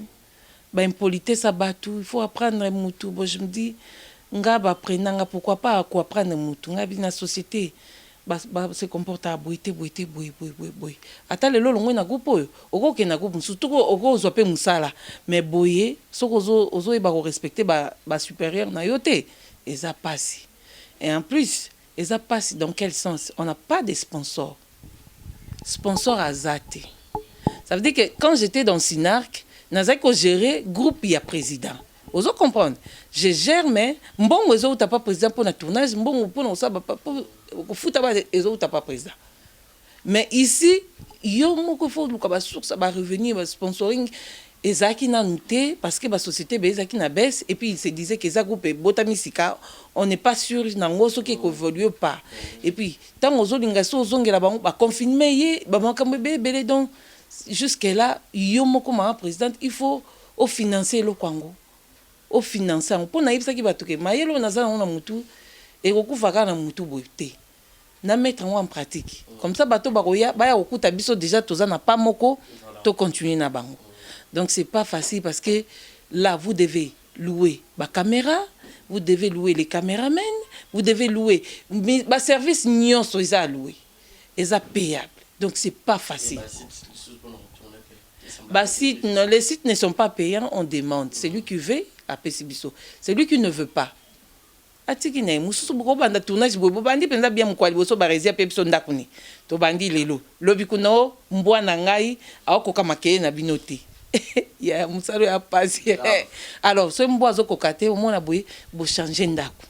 ba impolitesse à batou, il faut apprendre mutu. Bon, je me dis nga ba prenanga pourquoi pas quoi apprendre mutu. Nga bi na société se comporte à boy. Ata lelo longo na groupe oyo, oko ke na groupe surtout oko zo pe musala, mais boye soko ozo e ba respecter ba supérieur na yote, eza passi. Et en plus, eza passi dans quel sens? On n'a pas de sponsor. Sponsor à zate. Ça veut dire que quand j'étais dans Sinark, n'a ko gérer groupe ya président. Vous comprendre? Je gère mais mbongo ezo uta pas président pour na tournage, mbongo pour na ça pas pour fouta ba ezo uta pas président. Mais ici, yo moko faut luka ba source ba revenir ba sponsoring ezaki na noté parce que la société ezaki na baisse et puis il se disait que ça groupe botamisika on n'est pas sûr nango soki ko évolue pas. Et puis tant ozo linga so zongela ba confirmer ye ba makambe belé donc jusque là yo moko ma président il faut au financer le Congo. Au financement pour na yebisa ki batuke mayelo nazana na mutu et kokufaka na mutu boyte na mettre en pratique comme ça bato bakoya baya okuta biso déjà toza na pas moko to continuer na bango. Donc c'est pas facile parce que là vous devez louer ba caméra, vous devez louer les caméramens, vous devez louer ba service nyonso eza louer eza payable. Donc c'est pas facile. Les sites ne sont pas payants, on demande. Celui qui veut, à Pessibiso. Celui qui ne veut pas. Atiki na mususu boko banda tournage bobo bandi penza bien mkwali boso barezia pepso ndakuni. To bandi lelo. Lobi kuno mbwa na ngai aokoka makeye na binote. Ya musalo ya pasi. Alors, ce mbwa zo kokate au mona boye bo changer ndako.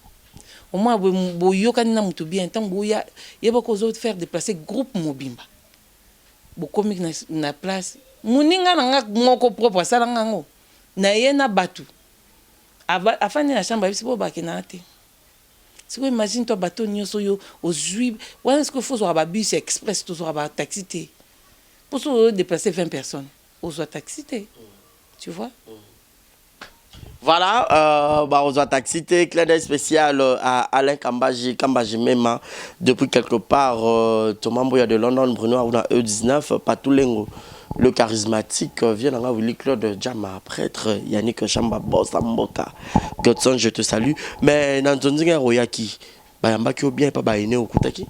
Au moins bo yokani na mutu bien tant boya yeba ko zo faire déplacer groupe mobimba. Bo comique na place muninga nanga moko propre sala ngango na yena batu afani na chambre bisi bo bakena te. Si vous imaginez toi bateau nyoso yo aux juifs, ouais est-ce que faut avoir bus express toujours avoir taxi te pour se déplacer 20 personnes aux taxi te, tu vois. Voilà, aux taxi te clin d'œil spécial à Alain Kambaji Mema depuis quelque part Thomas Mboya de London, Bruno Aruna E19 Patulengo. Le charismatique vient dans Willy Claude Djama, prêtre Yannick Chamba Bossa Mboka. Godson, je te salue. Mais dans Nzonzi Royaki, bayamba ki bien pas baine okutaki.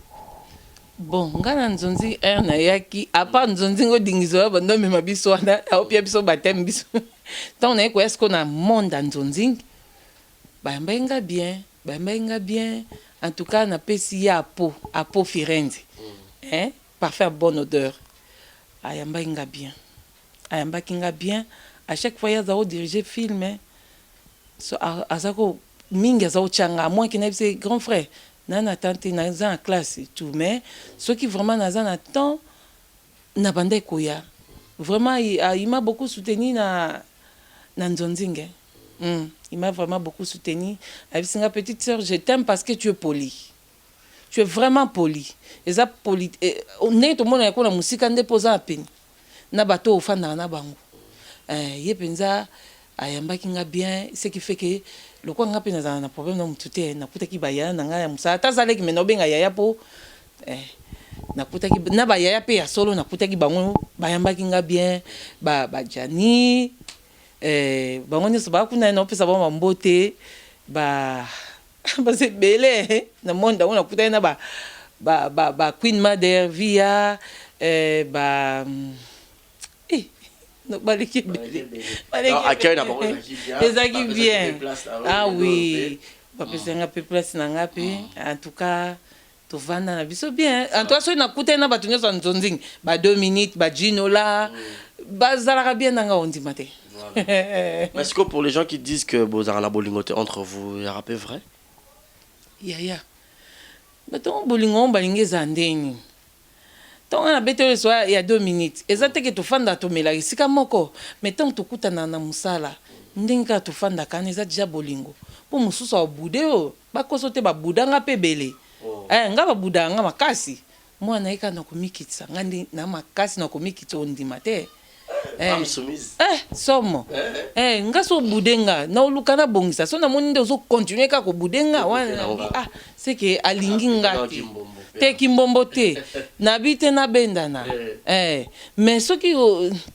Bon, ngana Nzonzi na yaki, à part Nzonzi ngo dingizo ba ndo me mabiso na opia biso batem biso. Tant on est quoi est-ce qu'on a monde dans Nzonzi? Bayamba bien. En tout cas, na pesi ya apo Firenze. Hein? Parfait bonne odeur. Ayamba inga bien. À chaque fois, il y a dirigé film. So, azako mingi azao changa, à moins qu'il n'ait ses grands frères. Nana tante, nana en classe et tout. Mais ceux qui vraiment n'ont pas temps, n'a pas de koya. Vraiment, il m'a beaucoup soutenu na Nzonzingue. Il m'a vraiment beaucoup soutenu. Avec sa petite sœur, je t'aime parce que tu es poli. Tu es vraiment poli. Et ça poli. On est tout le monde avec la musique en déposant à peine. Na bateau au fan na bango. Yé penza ayamba kinga bien, ce qui fait que le quoi nga penza na problème na mutute na puta ki baya na nga musa ta zale ki meno benga yaya po na puta ki na baya pe ya solo na puta ki bango bayamba kinga bien ba jani bango ni so ba kuna na pesa ba mbote ba c'est belé na monde on a puta na ba Queen Mother via non, baliki bien. Ah oui. Parce que peu place na en tout cas to vanda na biso bien. En tout cas so na kuta na batunyo sa Nzonzing ba 2 minutes ba Gino là ba zalaka bien na nga ondi maté. Est-ce que pour les gens qui disent que bozara bolingote entre vous, il y a rappé vrai? Ya. Baton bolingo balinge zandeni. Tant on a bêté le soir, il y a 2 minutes. Exactement que tu fais dans ton mélange. Si comme moko, mais tant tu coûtes na musala, n'inga tu fais dans kan déjà bolingo. po mosusu abude o bakoso te babudanga pe bele nga babudanga makasi mwana eka na komikitsa ngandi na makasi na komikitsa ondima te somo nga so budenga na oluka na bongisa so na moni nde ozo continuer ka ko budenga wana c'est que alingi ngati te kimbombo te na bite na bendana mais soki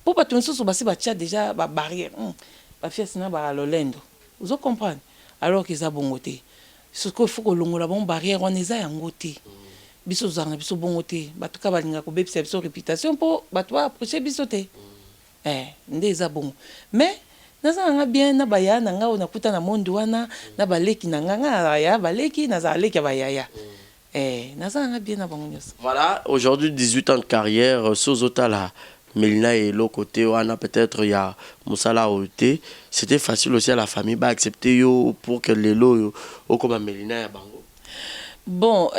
po bato mosusu basi batia déjà ba barrière ba fiasi na ba lolendo ozo comprendre alors que ça bongo te ce qu'il faut que longola bon barrière wana eza yango te biso zanga biso bongo te bato ka balinga ko bebisa biso réputation po bato approcher biso te nde eza bongo mais nazalanga bien na baya na nga ona kuta na monde wana na baleki na nga ya baleki nazala leki ya bayaya nazalanga bien na bango nyonso. Voilà, aujourd'hui 18 ans de carrière Sozotala Mélina et l'autre côté wana peut-être il y a Moussala Ote, c'était facile aussi à la famille ba accepter yo pour que les lots au comme Mélina ya bango. Bon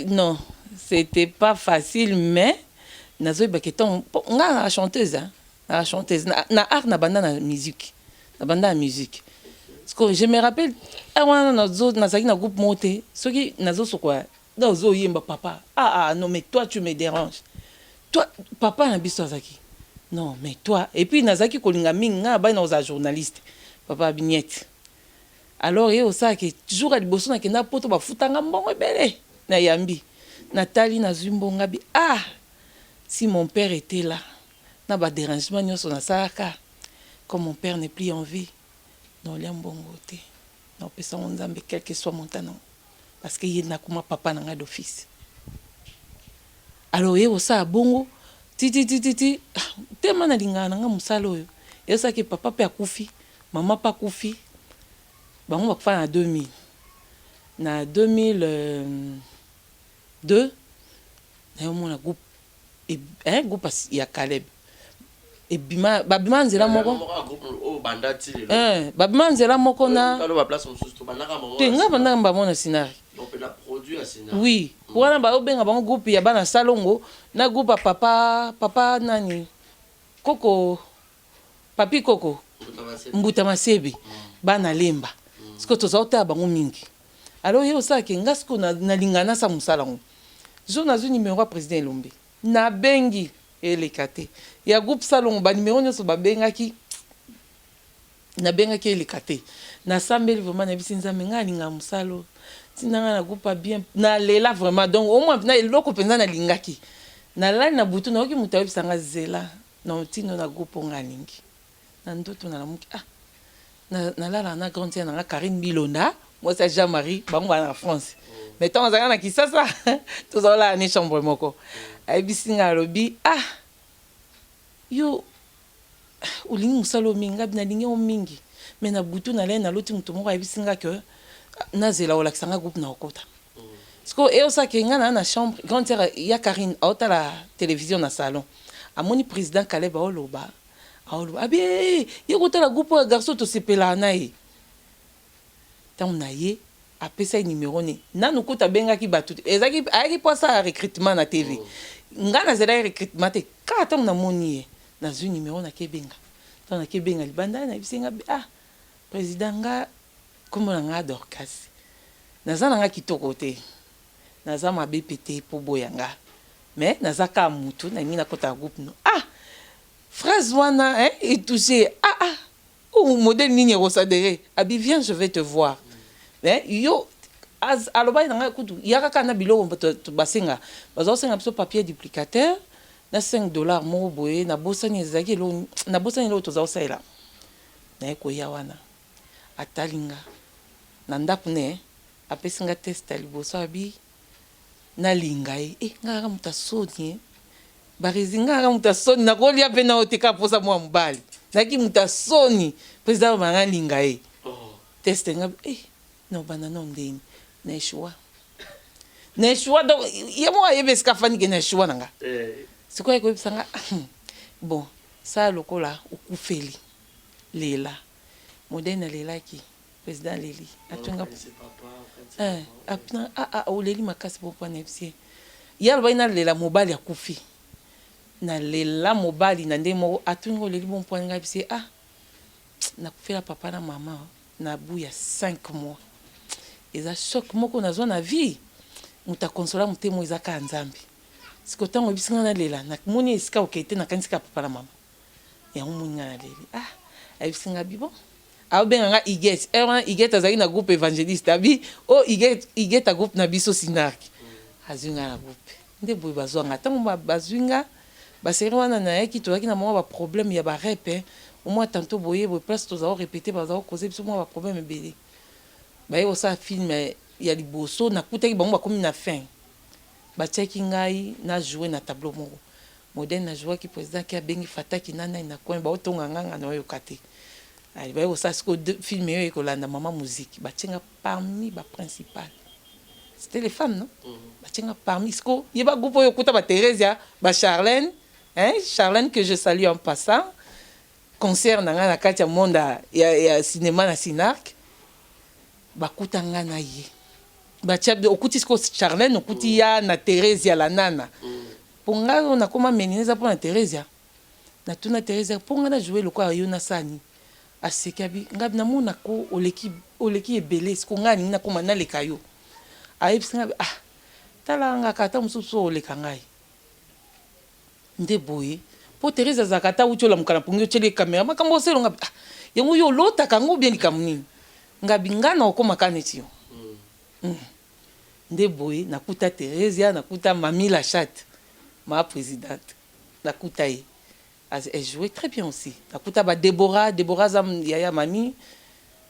non, c'était pas facile mais nazo baketon nga chanteuse hein. La chanteuse na art na banda na musique na banda na musique parce que je me rappelle avant na zaki na groupe monté ce qui nazo sokwa nazo yemba papa non mais toi tu me déranges toi papa na biso zaki non mais toi et puis nazaki kolinga minga ba na za journaliste papa Bignette alors et ça que toujours à liboso na kenda poto ba futanga mbongo ebele na yambi Nathalie na zumbonga bi si mon père était là na ba dérangement nyonso na saka comme mon père n'est plus en vie non liambongo te non pesa nzambe quel que soit mon talent parce que yena kuma papa na nga d'office alors yeo sa bongo ti te mana lingana nga musalo yo yesa ke papa pe akufi mama pa kufi bango bakufa na 2000 na 2002 na mona groupe groupe ya Caleb et babima nzela moko babima nzela moko na tenga banda mbamona sinari oui wana ba obenga bango groupe ya bana salongo na groupe papa nani koko papi koko mbuta masebi bana lemba siko tozauta bango mingi alors yo ça ke ngasko na lingana sa musalango zo na zo numéro ya président Elombe na bengi elekate ya groupe salon ba numéro nyonso ba bengaki na bengaki elekate na sambeli vraiment na bisinza menga linga musalo tinanga na groupe bien na lela vraiment donc au moins na eloko penza na lingaki na lali na butu na oki mutawe bisanga zela na tino na groupe ngalingi na ndoto na lamuki na lala na grande na Karine Bilonda moi c'est Jean-Marie bango na France mais tant zanga na kisasa tous là ni chambre moko ay bisinga lobi yo ulingi musalo minga bina lingi o mingi mais na butu na le na loti mutu moko ay bisinga que na zela ola kisanga groupe na okota parce que ça que nga na chambre grande sœur ya Karine auta la télévision na salon amoni président Caleb oloba abi yekota la groupe garçon to sepela nae tant na ye apesa numéro ni nanu kota benga ki batu ezaki ayaki posa recrutement na TV nga na zela recrutement te ka tant na moni na zu numéro na kebenga tant na kebenga libanda na bisinga président nga comme nga Dorcas nazana nga kitoko te nazama BPT po boyanga mais nazaka mutu na mina kota groupe no phrase wana et touché modèle nini rosadere abi viens je vais te voir yo aloba na kutu yaka kana biloko to basenga bazosenga biso papier duplicateur na $5 mo boye na bosani ezaki lo na bosani lo tozaosela na ko ya wana atalinga na ndapu ne apesinga test liboso abi na lingai ngaka mutasoni barizinga ngaka mutasoni na kolia pe na otika posa mwa mbali naki mutasoni président banga lingai test nga no bana no ndeni na choix donc yemo ayebe skafani ke na choix nanga siko yako bisanga bon ça lokola ukufeli lela modèle lela ki président leli atunga apna oleli makasi popa na FCA yalo baina lela mobali akufi na lela mobali na ndemo atunga oleli bon point nga FCA na kufela papa na mama na bout ya 5 mois eza choc moko nazwa na vie muta consola mutemo eza ka nzambe siko tango bisinga na lela na moni esika okete na kanisika papa na mama ya moni na leli abisinga bibo abenga nga iget iget azali na groupe évangéliste abi iget a groupe na biso sinarki azunga na groupe nde boy bazwanga tango bazwinga baseri wana na yaki tozalaki na mwa ba problème ya ba rep au moins tantôt boye place tozao répéter bazao causer biso mwa ba problème ebele baye osa film ya liboso nakutaki bango bakomi na fin batiaki ngai na jouer na tableau moko modèle na jouer ki président ki abengi fataki nana na coin baotonga nganga na oyoka te ali baye osa siko film yo ekolanda mama musique batinga parmi ba principal c'était les femmes non batinga parmi siko yeba groupe oyo kuta ba Thérèse ba Charlène Charlène que je salue en passant concert na nga na kati ya monde ya cinéma na Sinark bakuta nga na ye batia okuti siko Charlène okuti ya na Thérèse ya la nana ponga na koma meneza pour na Thérèse na tuna Thérèse ponga na jouer lokwa yo na sani asekabi ngabi na mona ko oleki ebele siko ngani na koma na leka yo ayebsinga tala nga kata mususu oleka ngai nde boye po Thérèse azakata uchola mukana pungyo chele kamera makambo selo ngabi yango yo lota kango bien likamuni ngabi ngana okoma kaneti yo nde boye nakuta Thérèse nakuta Mami la chatte ma présidente nakuta ye elle jouait très bien aussi nakuta ba Déborah zam yaya Mami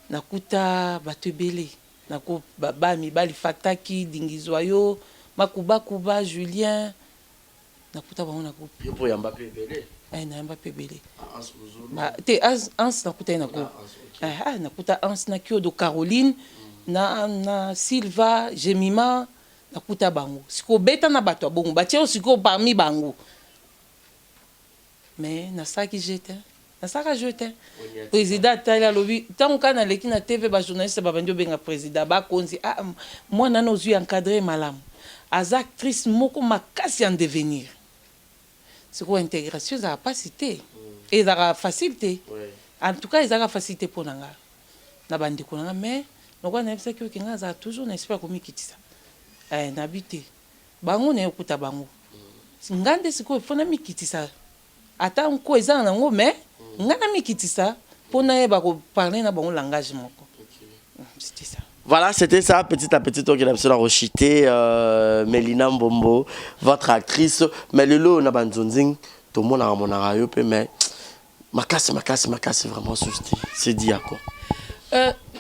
nakuta batebele nako baba mibali fataki dingizwayo makuba Julien nakuta bango na groupe yo po yamba pebele na yamba pebele te ans nakuta na groupe nakuta ans na Kyodo Caroline na Silva Jemima nakuta bango siko beta na bato bongo batie siko parmi bango mais nasaki j'étais président tala lobi tant kana leki na TV ba journaliste ba bandio benga président ba konzi moi nana ozui encadrer malamu aza actrice moko makasi en devenir c'est quoi intégration ça pas cité et ça facilité en tout cas ils ont facilité pour nanga na bandiko nanga mais noko na ebisa ki nga za toujours na espère ko mikitisa nabité bango na okuta bango ngande siko fona mikitisa ata nko eza nango mais ngana mikitisa pona yeba ko parler na bango langage moko c'était ça. Voilà, c'était ça, petit à petit, donc il a besoin de rechiter Mélina Mbombo, votre actrice. Mais le lot, on a banzonzing, tout le monde a mon arayo, mais ma casse, vraiment souci. C'est dit à quoi?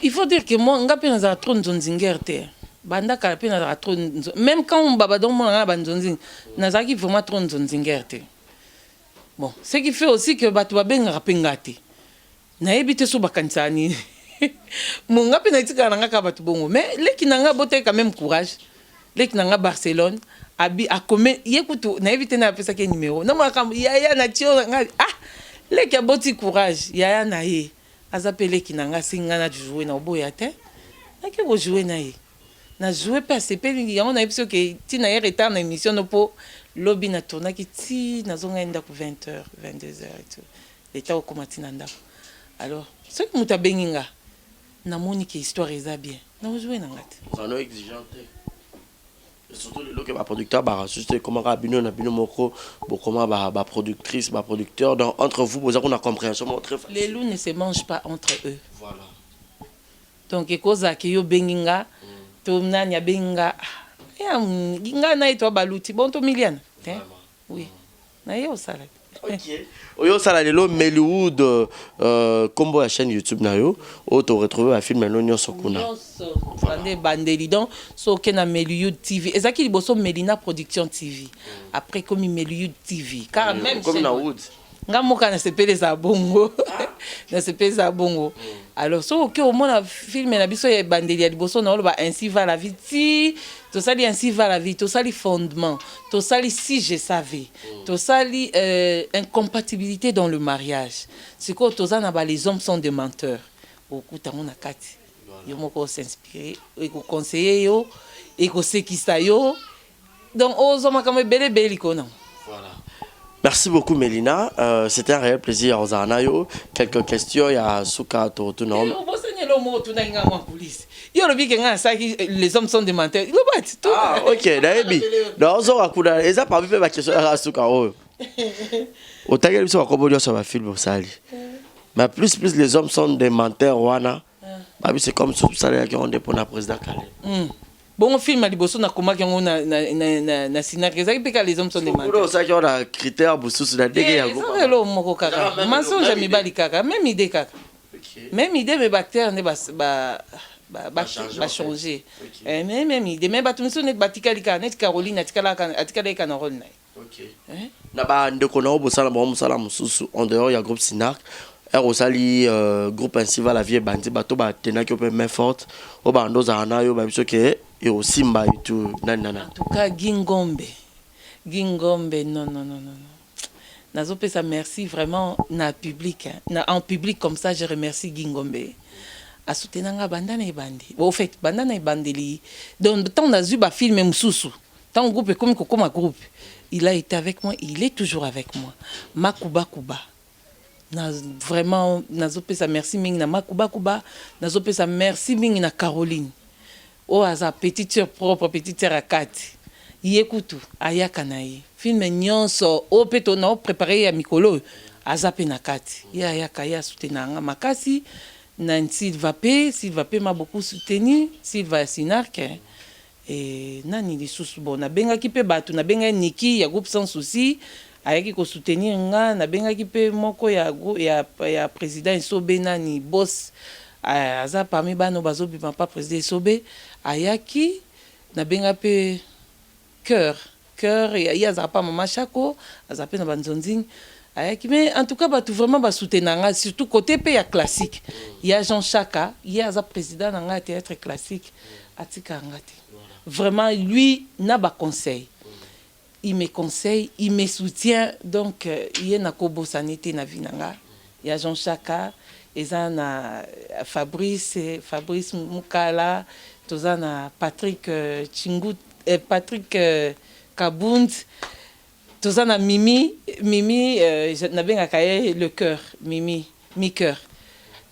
Il faut dire que moi, on a pas dans trop nzonzinger te. Banda ka pe na trop même quand on babadon mon na banzonzing, na zaki vraiment trop nzonzinger te. Bon, ce qui fait aussi que batu babenga rapengate. Na ebite so bakansani. Monga pe na tika nanga ka batu bongo, mais leki nanga bote quand même courage. Leki nanga Barcelone abi a commet yekutu na ebite na pesa ke numéro. Na maka ya na tio nga leki aboti courage, ya na ye. Azapele ki nanga singa na jouer na oboya te. Na ke bo jouer na ye. Na jouer pas c'est pe yango na episode ke ti na retard na émission no po lobby na tourna ki ti na zonga enda ku 20h 22h et tout. L'état au komati na ndako. Alors, ce que muta benginga na moni ke histoire eza bien. Na jouer na ngate. Ça no exigeante. Surtout le que ba producteur ba juste comment rabino na bino moko bo comment ba productrice ba producteur donc entre vous vous avez une compréhension très facile. Les loups ne se mangent pas entre eux. Voilà. Donc ekoza ke yo benginga to nanya benginga ya nginga na ito baluti bon to miliana. Oui. Na yo sala. OK. Oyo sala lelo Mellywood combo la chaîne YouTube na yo o to retrouver un film Nonyo Sokuna. Voilà. Bandeli donc so ke na Mellywood TV. Ezaki liboso Melina Production TV. Après comme Mellywood TV. Car même comme na Wood. Ngamoka na sepele za bongo. Na sepele za bongo. Alors so ke au moins film na biso ya bandeli ya liboso na ba ainsi va la vie ti to sali ainsi va la vie to sali fondement to sali si je savais to sali incompatibilité dans le mariage c'est que to za na ba les hommes sont des menteurs okuta mona kati yo moko s'inspirer et ko conseiller yo et ko sekisa yo donc ozo makamo bele beli kona. Voilà. Merci beaucoup Mélina, c'était un réel plaisir. Quelques questions, il y a Souka Torotunom. Tony Lomo, tu n'as rien en coulisses. Il y a le big les hommes sont des menteurs. Ah, ok, d'ailleurs, dans un raconte, et ça parmi ma question à Suka. Autant que ça va comme sur ma film au Sali. Mais plus les hommes sont des menteurs, Wana. C'est comme ça qui ont des pour la président Kalé. Bon film à Liboso na koma kango na Sinak ezaki peka les hommes sont des menteurs. Pour ça qui ont un critère pour sous la dégué à vous. Ça lo moko kaka. Mensonge mi bali kaka, même idée kaka. Même idée mes bactères ne ba changer. Même idée mais batumso net batikalika net Caroline atikala na rôle na. OK. Na ba ndeko na obosala ba musala mususu en dehors ya groupe Sinak. Rosali groupe ainsi va la vie bandi bato ba tenaki ope main forte o ba ndoza na yo ba biso ke et aussi mba et tout nanana. En tout cas Gingombe non nazope ça merci vraiment na public hein. En public comme ça je remercie Gingombe a soutenanga bandana e bandi au fait bandana e bandeli donc tant nazu ba film mususu tant groupe comme groupe il a été avec moi, il est toujours avec moi. Makuba vraiment nazope ça merci ming na Makuba nazope ça merci ming na Caroline. Oh aza petite sœur propre petite sœur akati. Yekutu ayaka naye. Film nyonso o peto na préparer ya mikolo aza pe na kati. Ya ayaka ya soutenanga makasi na Sylva P m'a beaucoup soutenu, Sylva Sinark. Et nani lisusu bon na benga ki pe batu na benga Niki ya groupe sans souci ayaki ko soutenir nga na benga ki pe moko ya président Sobe nani boss aza parmi bano bazobi pa président Sobe ayaki na benga pe cœur ya za pa mama Chako aza pe na banzonzing ayaki mais en tout cas batu vraiment ba soutenir nga surtout côté pe ya classique ya Jean Chaka ya za président nga théâtre classique atika ngati. Vraiment, lui, n'a pas conseil. Il me conseille, il me soutient. Donc, il y a Kobo Sanité na Vinanga. Il y a Jean Chaka, il y a Fabrice Mukala, il y a Patrick Chingout, Patrick Kabound, il y a Mimi, n'a bien le cœur, Mimi cœur.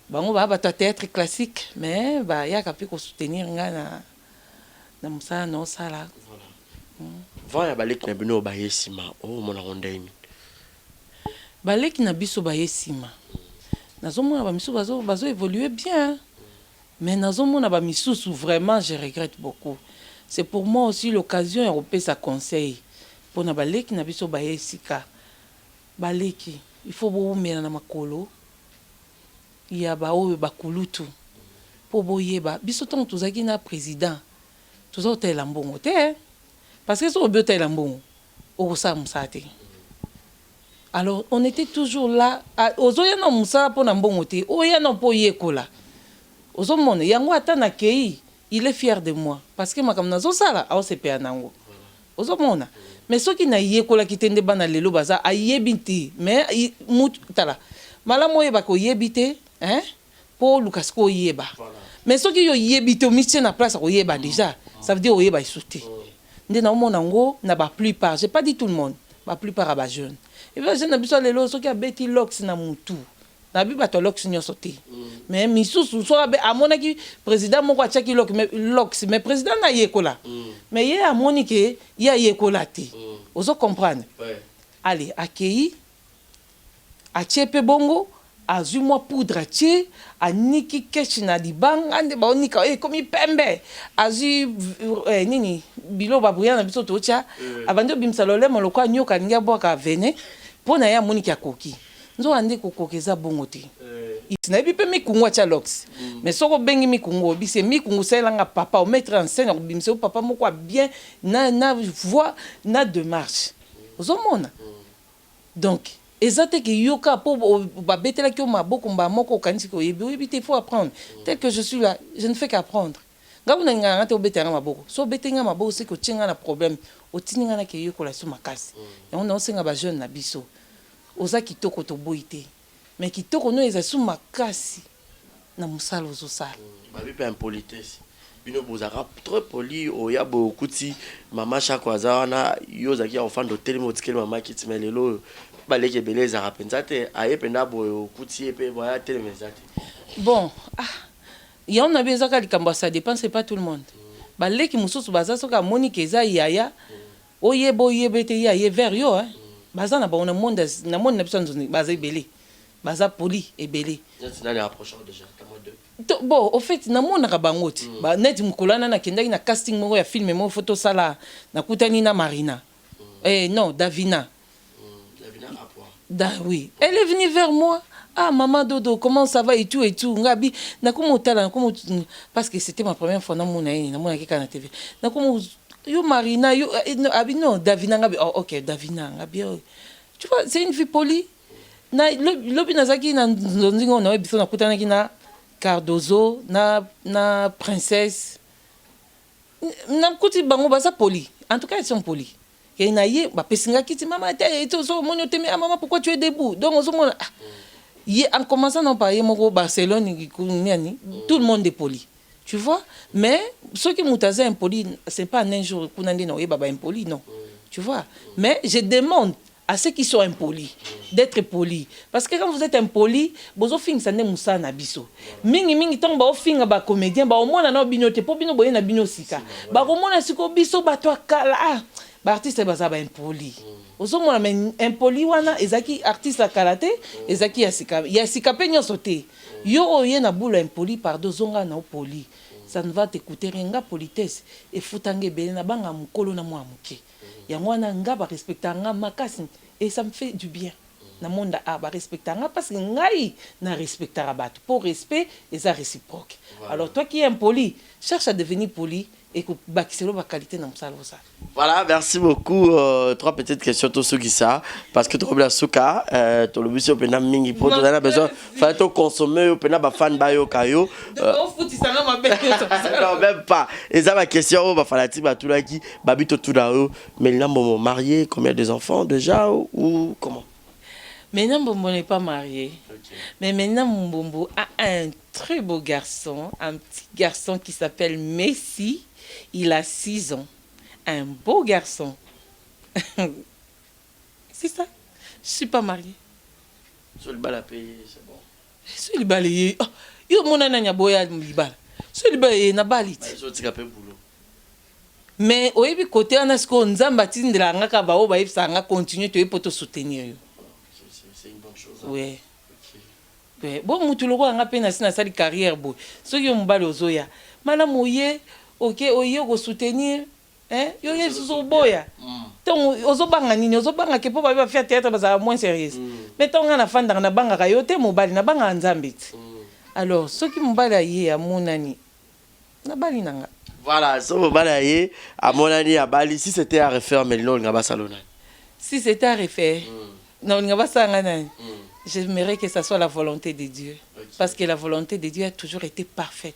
Bon, on va théâtre classique, mais il y a qu'à soutenir non ça là voilà baleki na bino ba yesima o mona rondaimi baleki na biso ba yesima nazomona ba misu bazo évoluer bien mais nazomona ba misusu vraiment je regrette beaucoup. C'est pour moi aussi l'occasion européenne sa conseil pour na baleki na biso ba yesika baleki il faut bomela na makolo ya ba o ba kulutu pour boyeba biso tant tozaki na président tous autres lambongo te parce que sur le lambongo au ça musate. Alors on était toujours là ozoya na musa pour lambongo te oya na po yekola ozomone yango atana kei il est fier de moi parce que makam nazo sala au CPA nango ozomona mais ceux qui na yekola kitende bana lelo baza ayebinti mais mutala malamu yeba ko yebite hein pour Lucas ko yeba mais ceux qui yo yebite au miche na place ko yeba déjà ça veut dire oyeba isouté ndé na mona ngo na ba plupart j'ai pas dit tout le monde ba plupart aba jeune et bien je na biso lelo ceux qui a beti lox na mutu na bi bato lox nyo sauté mais misusu so abe amona ki président moko achaki lox mais président na yekola mais ye amoni ke ya yekola te ozo comprendre allez akei achepe bongo azui moi poudre atie aniki keshi na libanga ande baonika komi pembe azui nini bilo babuya na biso tocha abandi bimsa lole moloko anyoka ninga bwaka vene pona ya moniki akoki nzo ande kokokeza bongo te itina bipe mikungu acha lox mais soko bengi mikungu bise mikungu selanga papa au mettre en scène bimse papa moko bien na voix na démarche ozomona donc ezate que yoka pour babetela ki maboko mbamoko kanisi ko yebi il faut apprendre tel que je suis là je ne fais qu'apprendre ngabuna nganga te obetela maboko so betenga maboko c'est que tinga na problème otininga na ke yokola so makasi et on senga ba jeune na biso oza kitoko to boité mais kitoko no eza so makasi na musala ozo sala ba bipe impolitesse bino bozaka trop poli oya bokuti mama Chako azana yozaki ofando telemo tikele mama kitimelelo baleki beleza rapenza te aye penda boyo kuti epe boya telemeza te bon ya on a besoin ka likambo ça dépend c'est pas tout le monde baleki mususu baza soka monique eza yaya oyebe te yaya vers yo hein baza na ba on monde na biso nzoni baza ebele baza poli ebele nani approchant déjà bon au fait namonaka bango ti neti mukolana nakendaki na casting moko ya film moko photo sala nakutani na Marina non Davina oui elle est venue vers moi. Ah, maman Dodo, comment ça va et tout. Ngabi, parce que c'était ma première fois dans mon TV. Yo Marina, yo non, Davina ngabi. Oh, OK, Davina ngabi. Tu vois, c'est une fille polie. Na lobi nazaki na nzingo na biso na kutana kina Cardozo na princesse. Na kuti bango basa poli. En tout cas, ils sont polis. Et na ye ba pesinga kiti maman et tout so monyo teme maman pourquoi tu es debout. Donc on mona en commençant à parler au Barcelone, tout le monde est poli. Tu vois? Mais ceux qui m'ont dit impoli, ce n'est pas un jour qu'on a dit non, impoli, non. Tu vois? Mais je demande à ceux qui sont impolis d'être polis. Parce que quand vous êtes impoli, vous avez fait un moussa na biso. Mingi tant ba fait un comédien, ba au moins na binote, po bino boye na bino sika. Ba au moins na siko biso ba to kala. Ba artiste ba za ba impoli. Ozomona mais impoli wana ezaki artiste à karaté ezaki ya sika penyo sauté yo oye na boule impoli pardon zonga na poli ça ne va t'écouter rien politesse et futange bele na banga mukolo na mwa muke ya mwana nga ba respectanga makasi et ça me fait du bien na monde ba respectanga parce que ngai na respectera bato pour respect et ça réciproque. Alors toi qui es impoli cherche à devenir poli et que bakiselo ba qualité na msalo ça. Voilà, merci beaucoup. Trois petites questions tout ce qui ça parce que trop bien souka to le bisi opena mingi pour to na besoin fallait to consommer opena ba fan ba yo kayo. On fouti ça na mabe non même pas. Et ça ma question ba falati ba tout là qui babito tout là mais là bon marié combien de enfants déjà ou comment? Maintenant Mbombo n'est pas marié. Okay. Mais maintenant Mbombo a un très beau garçon, un petit garçon qui s'appelle Messi. Il a 6 ans. Un beau garçon. C'est ça. Je suis pas mariée. Sur le bal à payer, c'est bon. Sur le bal, yo monana nya boya libal. Sur le bal na balit. Mais au début côté on a ce qu'on nzamba tindela ngaka ba o ba ifsa nga continuer to poto soutenir yo. C'est une bonne chose. Oui. Okay. Bon mutu loko nga pe na sina sali carrière bo. So yo mbalo ozoya. Mala moye OK oye go soutenir yo so boya. Donc ozobanga nini ozobanga ke po ba faire théâtre ba moins sérieux. Mais ton na fanda na banga ka yo te mobali na banga nzambe. Alors ceux qui mbala ye ya monani na bali nanga. Voilà, so mobala ye à monani à Bali si c'était à refaire mais non ngaba salona. Si c'était à refaire. Non ngaba sangana. J'aimerais que ça soit la volonté de Dieu. Okay. Parce que la volonté de Dieu a toujours été parfaite.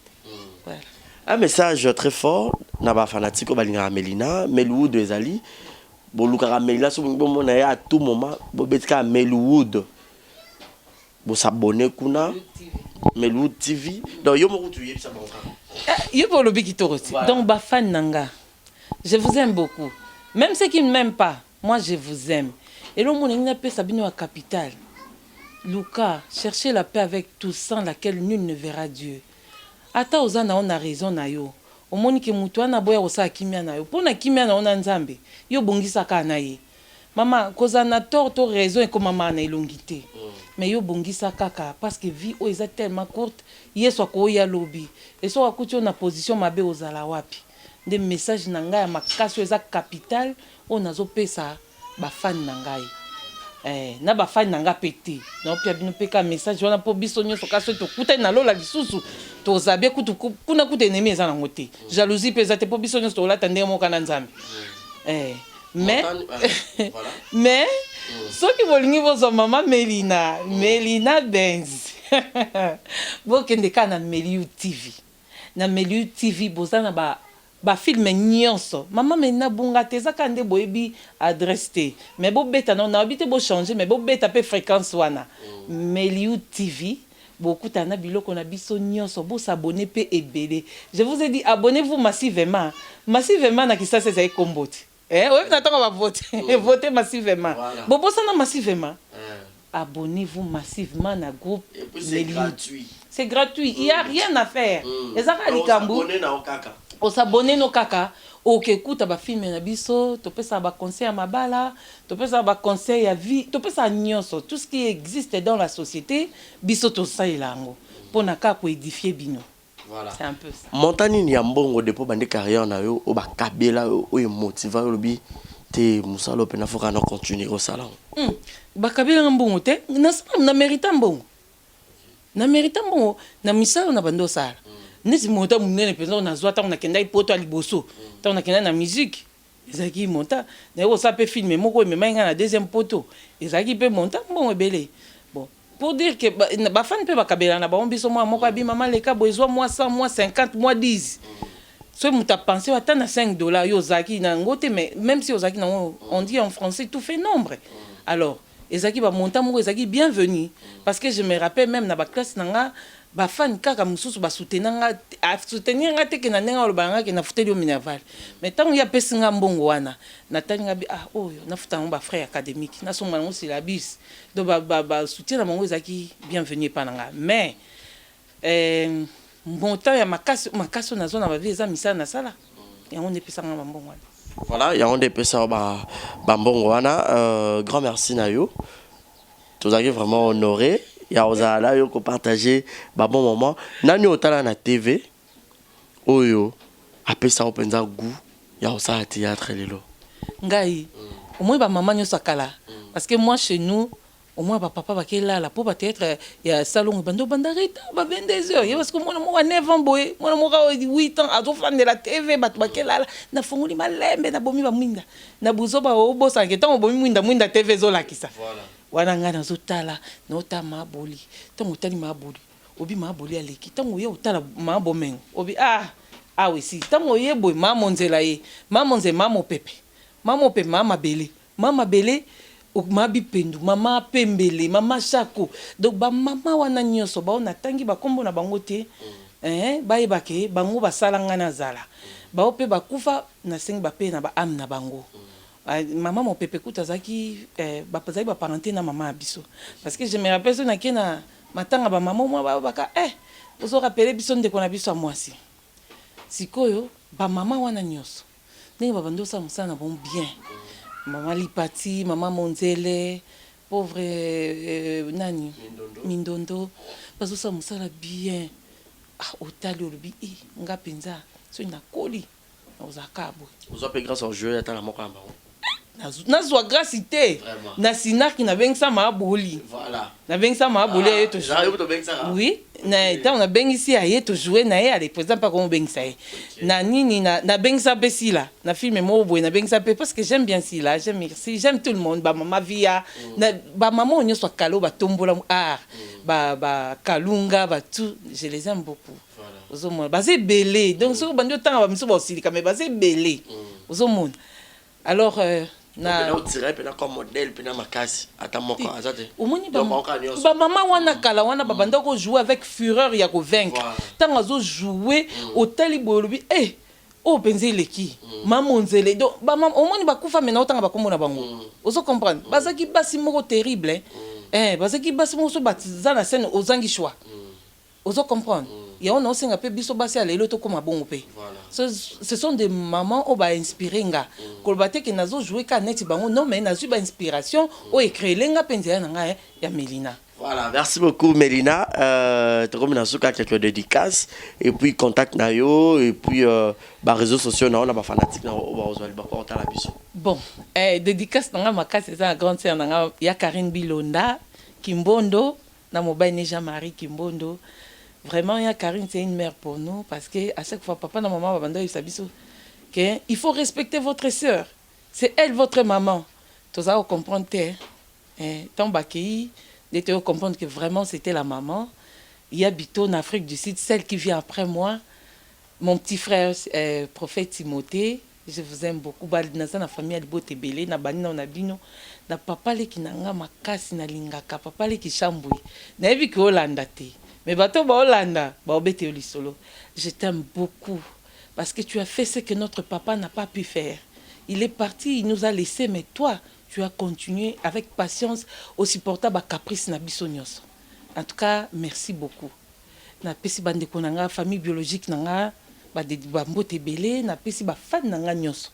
Voilà. Un message très fort, naba fanatique balinga Melina, Meloud ezali. Bo lukara Melina so bon na à tout moment, bo betka Meloud. Bo s'abonner kuna Meloud TV. Donc yo mo tu yebisa banka. Yo pour le biki aussi. Donc ba fan nanga. Je vous aime beaucoup. Même ceux qui ne m'aiment pas, moi je vous aime. Et le monde n'a pas sabino à capitale. Luka, cherchez la paix avec tous sans laquelle nul ne verra Dieu. Ata ozana on a raison na yo. Omoni ke mutu ana boya osa kimia na yo. Pona kimia na ona nzambe. Yo bongisa ka na ye. Mama, kozana tort to raison et comme maman na elongité. Mais yo bongisa kaka parce que vie o est tellement courte, yeso ko ya lobi. Et so akuti na position mabe ozala wapi. Des messages na ngai ya makasi eza capital on azo pesa ba fan na ngai. Na ba fan nanga pété non pia bino peka message wana po biso nyoso kaso to kuta na lola lisusu to zabe kutu kuna kuta ennemi eza na ngote jalousie pesa te po biso nyoso to la tande mo kana nzambe mais mais ce qui volingi vozo mama Melina Benz bo kende kana Meliu TV na Meliu TV bozana ba film nyonso mama mena bunga teza kande boyebi adresse te mais bo beta non na habité bo changer mais bo beta pe fréquence wana Meliu TV beaucoup tana biloko na biso nyonso bo s'abonner pe ebele. Je vous ai dit abonnez-vous massivement na kisa c'est ay kombote oui na tanga ba voter voter massivement bo bo sana massivement abonnez-vous massivement na groupe. Et puis c'est gratuit. C'est gratuit, il n'y a rien à faire. On s'abonne no kaka. Ok, écoute, ba film na biso, to peux ça ba conseil à mabala, to peux ça ba conseil à vie, to peux ça nyonso, tout ce qui existe dans la société, biso to ça ilango. Pour naka ko édifier bino. Voilà. C'est un peu ça. Montani ni ambongo depo bande carrière na yo o ba kabela o motiva yo lobi te musalo pena foka na continuer au salon. Ba kabela mbongo te, na mérita mbongo. Na mérita mbongo, na misalo na bando sala. Nesi monta munene penza na zwa ta na kenda ipoto aliboso. Ta na kenda na musique. Ezaki monta, na yo sa pe filmer moko me mainga na deuxième poto. Ezaki pe monta mbongo ebele. Bon, pour dire que ba fan pe ba kabela na ba ombiso moi moko abi mama leka boizwa moi 100 moi 50 moi 10. So muta penser ata na $5 yo zaki na ngote mais même si ozaki na on dit en français tout fait nombre. Alors ezaki ba monta moko ezaki bienvenue parce que je me rappelle même na ba classe nanga ba fan kaka mususu ba soutenir nga te ke na nenga olobanga ke na futeli o minerval mais tant ya pesinga mbongo wana na tanga bi oyo na futa ba frère académique na soma ngo syllabus do ba soutien na mongo ezaki bienvenue pananga mais montant ya makaso na zona ba vie eza misala na sala yango ne pesanga mbongo wana. Voilà, il y a un des personnes grand merci Nayo. Tous avez vraiment honoré. Il y a Ozala yo ko partager ba bon moment. Nani otala na TV. Oyo après ça openza goût. Il y a aussi théâtre lelo. Ngai. Au moins ba maman nyo sakala parce que moi chez nous au moins ba papa ba kela la pour peut-être il y a salon bando bandarita ba 22h. Il parce que moi mo 9 ans boy, moi mo 8 ans azo fan de la TV ba kela na fongoli malembe na bomi ba mwinda. Na buzo ba obosa ke tant bomi mwinda TV zo la kisa. Voilà. Wana nga na zotala nota maboli tango tali maboli obi maboli aleki tango ye otala mabomengo obi oui si tango ye boy mamonzela ye mamonze mamo pepe mama bele o mabi pendu mama pembele mama chako donc ba mama wana nyoso ba ona tangi ba kombo na bango te ba yebake bango basala nga na zala ba ope ba kufa na sengi ba pe na ba am na bango. Maman mon pépé kuta zaki bapazaki ba parenté na maman abiso parce que je me rappelle so na kena matanga ba maman moi ba ka ozo rappeler biso ndeko na biso amwasi sikoyo ba maman wana nyoso ndenge ba bando sa musana bon bien maman Lipati maman Monzele pauvre nani Mindondo bazo sa musala bien otali olobi nga penza so na koli ozakabo ozo pe grâce au jeu ata la moko amba nazwa grâce te na sinaki na bengisa maaboli voilà na bengisa maaboli aye to oui na tant na bengisi aye to jouer na ye ale président pas comment bengisa ye na nini na bengisa pe sila na film mo boy na bengisa pe parce que j'aime bien sila j'aime tout le monde ba mama via na ba maman onyo soit kalo ba tombola ba kalunga ba tout je les aime beaucoup ozomona basé belé donc so bandi otanga ba miso ba osilika mais basé belé ozomona alors na otira pena comme modèle pena makasi ata moko azate omoni ba maman wana kala wana ba banda ko jouer avec fureur ya ko vaincre tant azo jouer au tali bolobi o penze leki mamonzele donc ba maman omoni ba kufa mena otanga ba komona bango ozo comprendre bazaki basi moko terrible bazaki basi moko so batiza na scène ozangi choix ozo comprendre et on a aussi un peu biso basi alelo to comme bon pe ce sont des mamans au ba inspirer nga kolbate ke nazo jouer ka net bango non mais nazo ba inspiration o écrire lenga penza nga ya Melina. Voilà, merci beaucoup Melina. Comme na suka quelques dédicaces et puis contact na yo et puis ba réseaux sociaux na on a ba fanatique na o ba ozwali ba porta la biso. Bon, dédicace na maka c'est ça grande sœur na ya Karine Bilonda Kimbondo na mobile ne Jean-Marie Kimbondo. Vraiment, Karine, c'est une mère pour nous parce que à chaque fois, papa et maman, il faut respecter votre sœur. C'est elle, votre maman. Tout ça, vous comprenez. Tant Bakei, vous comprendre que vraiment, c'était la maman. Il y a Bito en Afrique du Sud, celle qui vient après moi. Mon petit frère, prophète Timothée. Je vous aime beaucoup. Dans la famille, il y a Belé, na banina na bino. Na papa qui n'a makasi na lingaka, papa qui chamboui. Na ebi ki Hollanda te. Mais bato ba Hollanda, ba obete oli solo. Je t'aime beaucoup parce que tu as fait ce que notre papa n'a pas pu faire. Il est parti, il nous a laissé, mais toi, tu as continué avec patience au supporter ba caprice na biso nyonso. En tout cas, merci beaucoup. Na pesi bande konanga famille biologique nanga ba mbote belé na pesi ba fan nanga nyonso.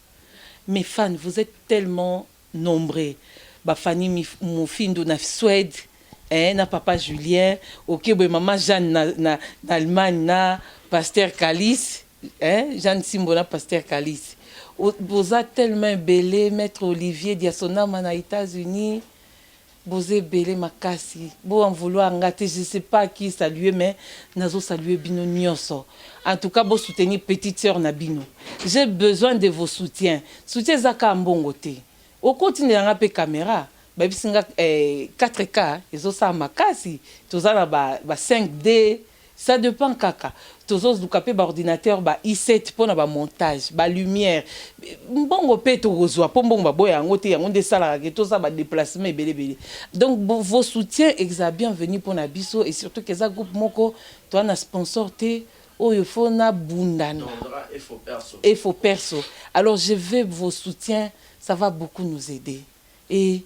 Mes fans, vous êtes tellement nombreux. Ba Fanny Mofindo na Suède, na papa Julien, OK, maman Jeanne na Allemagne na Pasteur Calice, Jeanne Simbona Pasteur Calice. Vous êtes tellement belé, maître Olivier Diasona na États-Unis. Vous êtes belé makasi. Vous en vouloir ngate, je sais pas qui saluer, mais nazo saluer bino nyonso. En tout cas, vous soutenir petite sœur Nabino. J'ai besoin de vos soutiens. Soutien zaka mbongote. Au continue dans la caméra, bah bisinga 4K, ils ont ça makasi. Tous a ba 5D. Ça dépend kaka. Tous os du capé ordinateur ba i7 pour na ba montage, ba lumière. Bongo pe to rozwa pour bongo ba boya ngote ya ngonde sala ke tout ça ba déplacement belé. Donc vos soutiens exa bienvenue pour na biso et surtout que ça groupe moko toi na sponsor te oyo fo na bundana. Et faut perso. Alors je veux vos soutiens, ça va beaucoup nous aider. Et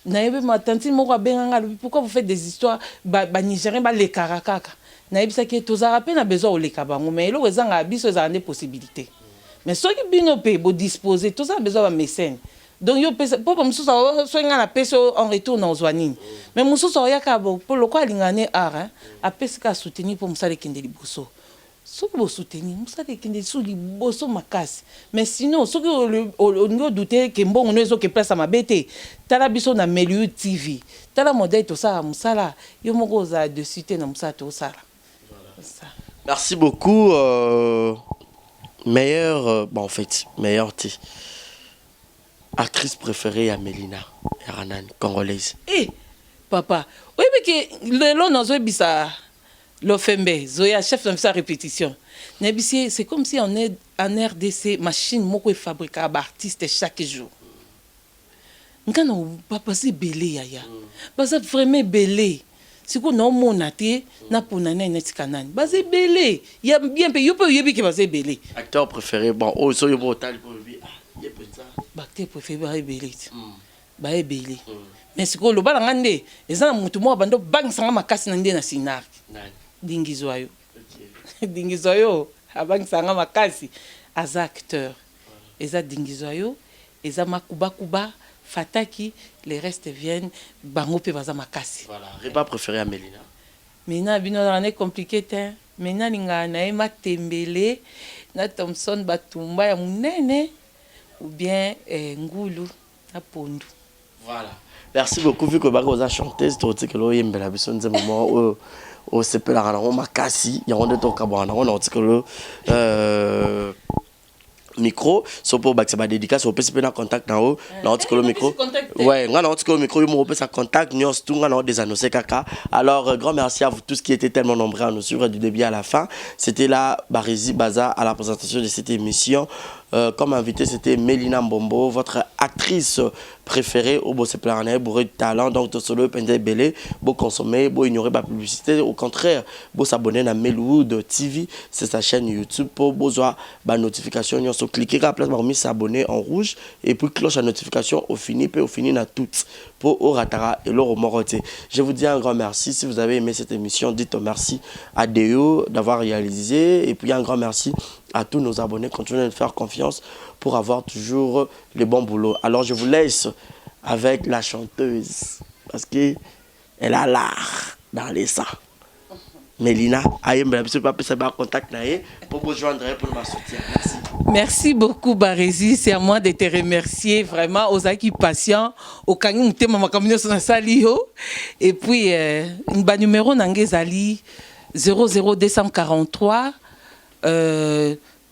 naïbe ma tante moko benganga pourquoi vous faites des histoires ba nigérien ba le karakaka. Naïbisa que tous arapé na besoin au lekabango mais lo ezanga biso za des possibilités. Mais ceux qui bino pe bo disposer tout ça besoin de mécène. Donc yo pour mususu so nga na peso en retour na ozwanini. Mais mususu ya ka pour le quoi lingane art a pesika soutenir pour musale kende liboso. Ce que vous soutenez, vous savez qu'il y a des choses makasi. Mais sinon, ce que vous doutez que bon, on est que place à ma bête, t'as biso na Meliu TV, t'as la modèle tout ça, musala, yo moko za de cité na musala tout ça. Merci beaucoup. Meilleure, bon en fait, meilleure actrice préférée à Mélina Eranan, congolaise. Eh, papa, oui mais que le long nous bisa. L'OFMB, Zoya, chef de sa répétition. C'est comme si on est en RDC, machine, moko est fabriquée par artistes chaque jour. Quand on va passer belé, yaya. Parce que vraiment belé. Si on a un monaté, n'a pas nané net canan. Basé belé. Il y a bien payé, you peut y basé belé. Acteur préféré, bon, oh, so yo tal pour lui. Ah, y a pas ça. Acteur préféré, bah belé. Bah belé. Mais si on le bas ngandé, les gens mutu mo bando bang sanga makasi nandé na sinar. Dingizoyo. Dingizoyo, abang sanga makasi as acteur. Eza Dingizoyo, eza makuba fataki, les restes viennent bango pe baza makasi. Voilà, repas préféré à Mélina. Mélina bino dans compliqué té. Mélina linga na ema tembele na Thompson Batumba ya munene ou bien ngulu na pondu. Voilà. Merci beaucoup vu que bagoza chanteuse to que lo yembela biso nze moment au CP la rana makasi ya onde to kabana on article micro so pour ba ba dédicace au PCP na contact na o na article micro ouais ngana article micro mo pe sa contact nyos tout ngana des annoncer kaka. Alors grand merci à vous tous qui étaient tellement nombreux à nous suivre du début à la fin. C'était là Barizi Baza à la présentation de cette émission. Comme invité, c'était Mélina Mbombo, votre actrice préférée au beau seplarné, bourré de talent, donc tout solo, pendé belé, beau consommer, beau ignorer la publicité, au contraire, beau s'abonner à Meluwood TV, c'est sa chaîne YouTube pour beau voir la notification, on se cliquer à la place parmi s'abonner en rouge et puis cloche la notification au fini na toutes pour au ratara et l'or moroté. Je vous dis un grand merci si vous avez aimé cette émission, dites merci à Deo d'avoir réalisé et puis un grand merci à tous nos abonnés, continuez de faire confiance pour avoir toujours le bon boulot. Alors je vous laisse avec la chanteuse parce que elle a l'art dans les sangs. Mélina, contact pour vous joindre pour ma soutien. Merci. Merci beaucoup Barézi, c'est à moi de te remercier vraiment aux acquis patients, au kangin tema makamino na salio et puis un numéro nangezali 00243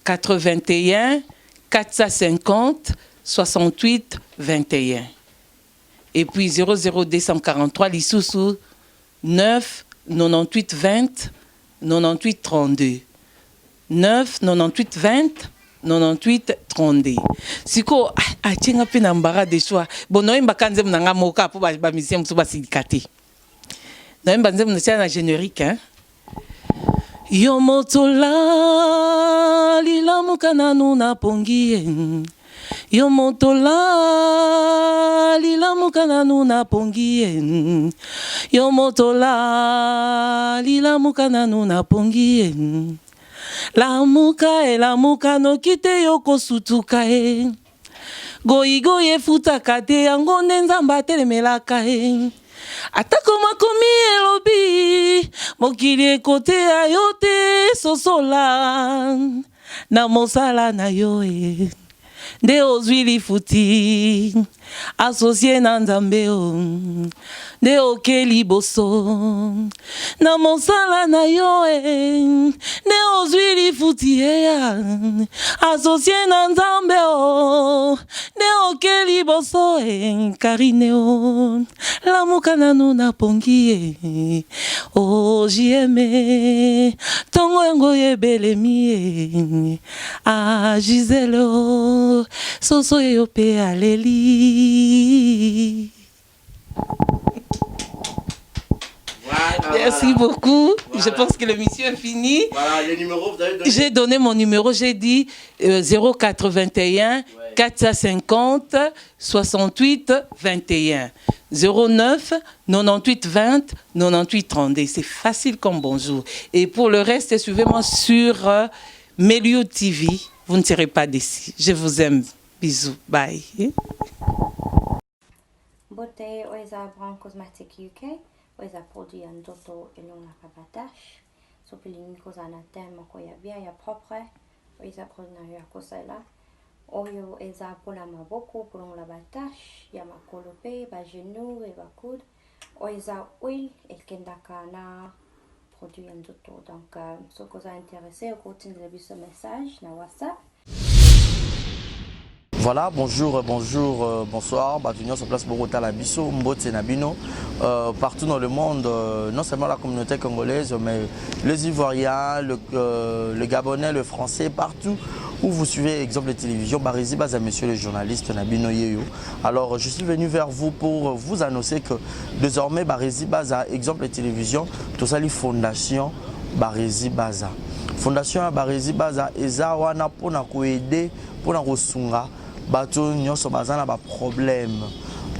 81 450 68 21 et puis 00243 l'issoussou 9 98 20 98 32 9 98 20 98 32 siko achenga pe na mbara de choix bono imba kanze mnanga moka po ba musicien musu ba sindikate na imba nze mnisia na générique hein. Yo motola lilamuka nanu na pongi Yo motola lilamuka nanu na pongi ye. Yo motola lilamuka nanu na pongi ye. Lamuka no kite yo kosutuka ye. Goyi efutaka te yango nde Nzambe atelemelaka ye. Atako makomi elobi mokili ekoteya yo te sosola na mosala na yo e. Nde ozwi lifuti asosie na Nzambe o. Nde okeli boso na mosala na yo e. Nde ozwi lifuti eya asosie na Nzambe o. Nde okeli boso e karine o. Lamuka nanu na pongi e. O jieme tongo yango yebelemi e. A Gisele o soso yo pe aleli. Voilà, merci beaucoup. Voilà. Je pense que l'émission est finie. Voilà, les numéros, vous avez donné. J'ai donné mon numéro, j'ai dit 081 450 68 21. 09 98 20 98 32. C'est facile comme bonjour. Et pour le reste, suivez-moi sur Melio TV. Vous ne serez pas déçus. Je vous aime. Bisous. Bye. Beauté Oisa Brand Cosmetic UK. Oisa produit en doto et long la rabatache. Sopilini kozana tema ko ya bien ya propre. Oisa produit na ya kosala. Oyo eza pola maboko pour la batache. Ya makolope, ba genou et ba coude. Oisa oil et kendaka na produit en doto. Donc, ce que vous a intéressé, vous continuez ce message na WhatsApp. Voilà, bonjour, bonsoir. Bienvenue sur place Bogota la Bisso, Mbote Nabino. Partout dans le monde, non seulement la communauté congolaise, mais les Ivoiriens, le Gabonais, le Français, partout où vous suivez exemple de télévision, Barizi Baza, monsieur le journaliste Nabino Yeyo. Alors, je suis venu vers vous pour vous annoncer que désormais, Barizi Baza, exemple de télévision, tout ça, les fondations Barizi Baza. Fondation Barizi Baza, eza wana pona ko aider, pona ko sunga. Bato nyonso bazana ba problème.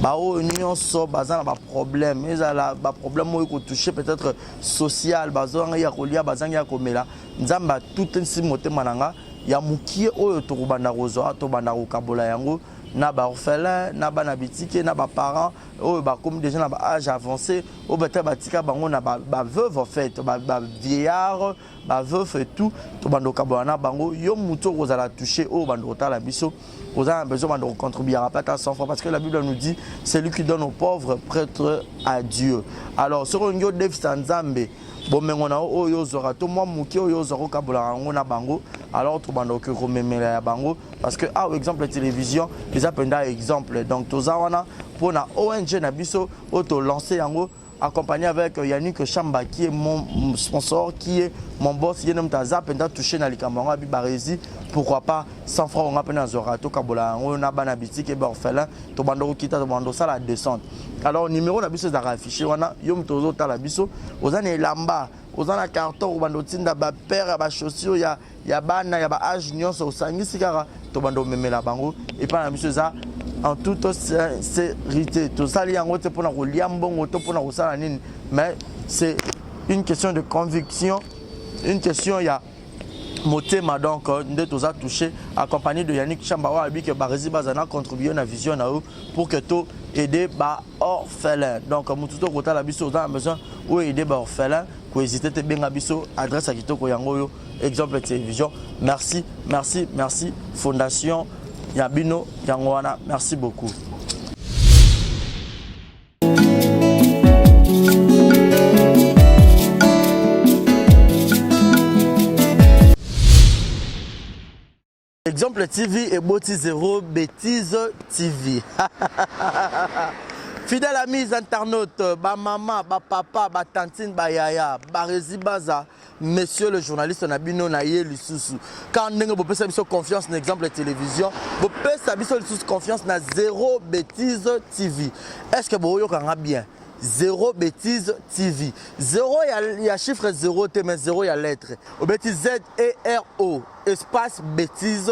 Bao nyonso bazana ba problème. Ezala ba problème mo ko toucher peut-être social, bazanga ya kolia, bazanga ya komela. Nzamba tout nsi motema nanga ya mukie oyo to kubanda kozo to banda ko kabola yango na ba orphelin, na ba na bitike, na ba parents oyo ba comme déjà na ba âge avancé, o beta batika bango na ba veuve en fait, ba vieillard, ba veuf et tout, to banda kabola na bango yo muto kozala toucher o banda kotala biso. Vous avez besoin de contribuer à pas 100 francs parce que la Bible nous dit c'est lui qui donne aux pauvres prêtre à Dieu. Alors sur un yo dev sanzambe bon mais on a oyo zora to moi muki oyo zora kabola ngona bango alors to bando ke komemela ya bango parce que par exemple la télévision les appenda exemple donc to zawana pour na ONG na biso auto lancer yango accompagné avec Yannick Chamba qui est mon sponsor, qui est mon boss, qui est touché dans les camarades à Barizi. Pourquoi pas 100 francs on a peine à Zorato, Kabola, on a banabiti qui est orphelin, Tobando Kita, Tobando ça la descente. Alors numéro n'a pas affiché, on a Yom Tozo Talabiso, aux années Lamba, aux années carton, Tobando Tinda, père, chaussures, il y a Bana, il y a âge, Nyon, au Sangi Sigara, Tobando Memela Bango, et pas la monsieur ça. En toute sincérité, tout ça, mais c'est une question de conviction, une question, il y a Motema donc, nous tous a touché, accompagné de Yannick Chambawa, que Barizi Bazana contribué à la vision pour que tout aider les orphelins. Donc, nous tous côté la biso, on a besoin d'aider les orphelins, pour hésiter à bien biso, adresse à Kitoko Yangoyo, exemple de télévision. Merci, merci, merci, Fondation Yabino Yangoana, merci beaucoup. Exemple TV et Boti Zéro Bêtise TV. Fidèle amis internautes, ba maman, ba papa, ba tantine, ba yaya, Barizi Baza, monsieur le journaliste Nabino Naye Lisusu. Quand vous pouvez savoir confiance dans l'exemple de télévision, vous pouvez savoir confiance dans Zéro Bêtise TV. Est-ce que vous avez bien? Zéro Bêtise TV. Zéro, il y a chiffre 0, mais 0, il y a lettre. Au bêtise Z-E-R-O, espace Bêtise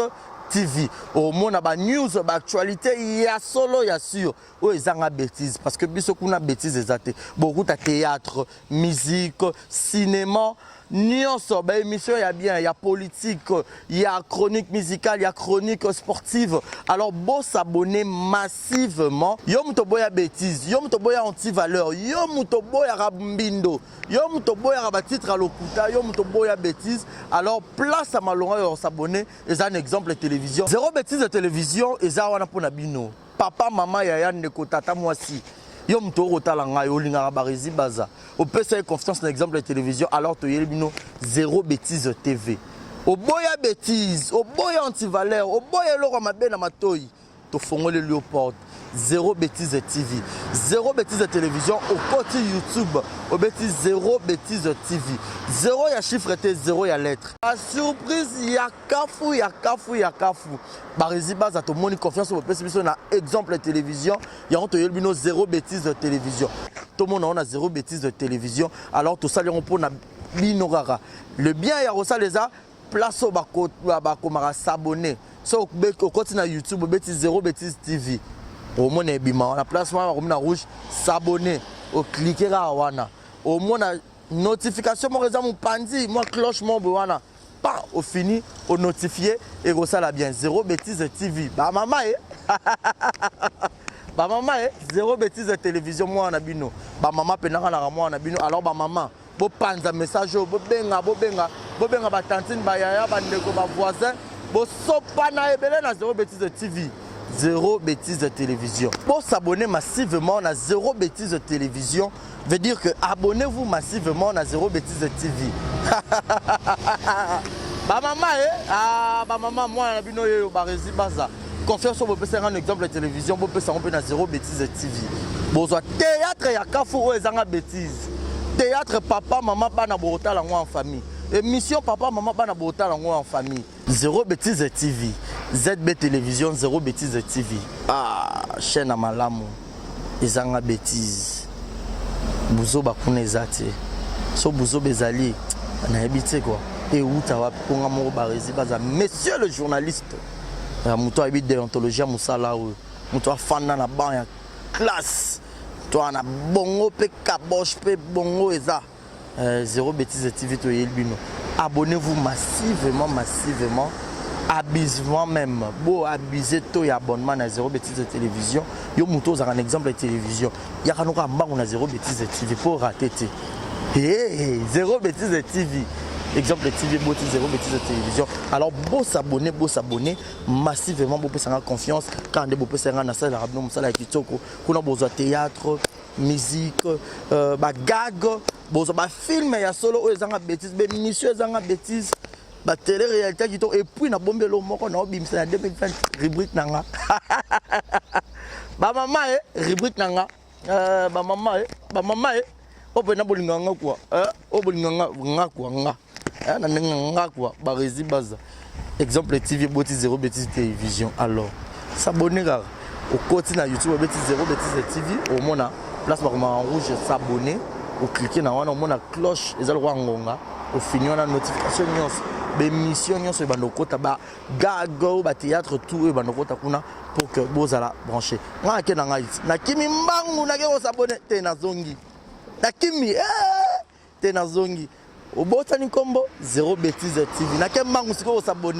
TV. Au monde ba news ba actualité il y a solo ya sûr. O ezanga bêtise parce que biso kuna bêtise ezate. Beaucoup de théâtre, musique, cinéma. Nyonso ba émission il y a bien, il y a politique, il y a chronique musicale, il y a chronique sportive. Alors bon s'abonner massivement. Yo muto boya bêtise, yo muto boya anti-valeur, yo muto boya rabimbindo, yo muto boya rabatitre à lokuta, yo muto boya bêtise. Alors place à malonga yo s'abonner, c'est un exemple de télévision. Zéro bêtise de télévision et ça wana pona bino. Papa, maman, yaya ndeko tata mwasi. Yo mto rotala nga yo linga barizi baza. Au pesa confiance dans l'exemple de télévision alors to yelbino zéro bêtise TV. Au boya bêtise, au boya anti-valeur, au boya loko mabe na matoyi. To fongole Léopold. Zéro bêtise TV. Zéro bêtise télévision au côté YouTube. Au bêtise zéro bêtise TV. Zéro ya chiffre T, zéro ya lettre. La surprise, ya kafu, ya kafu, ya kafu. Barizi baza to moni confiance au PC na exemple de télévision. Ya on to yelbino zéro bêtise de télévision. Tout le monde on a zéro bêtise de télévision. Alors tout ça on pour na binorara. Le bien ya rosa les a place au bako mara s'abonner. So au continue YouTube au bêtise zéro bêtise TV. Au moins on a place on a rouge s'abonner au cliquer à wana. Au moins on a notification mon réseau mon pandi moi cloche mon wana. Pas au fini au notifier et ça la bien zéro bêtise TV. Bah maman bah maman zéro bêtise de télévision moi on a bino. Bah maman penaka na moi on a bino alors bah maman bo panza message bo benga ba tantine ba yaya ba ndeko ba voisin bo sopa na ebele na zéro bêtise de TV. Zéro bêtise de télévision. Pour s'abonner massivement à zéro bêtise de télévision, veut dire que abonnez-vous massivement à zéro bêtise de TV. Bah maman bah maman moi na bino yo barezi baza. Confiance au PC un exemple de télévision, bo peut s'en à zéro bêtise de TV. Bozo théâtre ya kafu ezanga bêtise. Théâtre papa maman bana bota la en famille. Émission papa maman bana bota la en famille. Zéro bêtise de TV. ZB Télévision, zéro bêtise de TV. Ah, chaîne à malamu. Ezanga bêtise. Bouzo bakune zate. So bouzo bezali. Na habité quoi. Et où ta wa ponga mo barezi baza. Monsieur le journaliste. Muto habite déontologie musala ou. Muto fan na ban ya classe. Toi na bongo pe kabosh pe bongo eza. Zéro bêtise de TV to yelbino. Abonnez-vous massivement. Abusement même. Beau abuser tout et abonnement à zéro bêtise de télévision. Yo muto za un exemple de télévision. Ya kanoka mbango na zéro bêtise de TV pour rater. Zéro bêtise de TV. Exemple de TV, beau zéro bêtise de télévision. Alors beau s'abonner massivement beau faire confiance quand des beau faire na salle rabno musala kitoko. Kuna besoin théâtre, musique, ba gag, besoin ba film ya solo ezanga bêtise, be minutieux ezanga bêtise. La télé-réalité qui et puis na bombe lo moko na obimisa na 2020 rubrique nanga. Ba maman rubrique nanga. Ba maman opena bolinganga quoi. Obolinganga nga quoi nga. Na nga quoi ba rezi baza. Exemple TV boti zéro bêtise télévision. Alors s'abonner au côté na YouTube bêtise zéro bêtise TV au mona place par en rouge s'abonner ou cliquer na wana au mona cloche ezal roi ngonga au fini on a notification nyonso. Bémission nyonso bandokota ba gago ba théâtre tout et bandokota kuna pour que bozala branché nga ke na ngai na kimi mbangu na ke s'abonner te na zongi na kimi te na zongi obota ni kombo zéro bêtise TV na ke mbangu siko s'abonner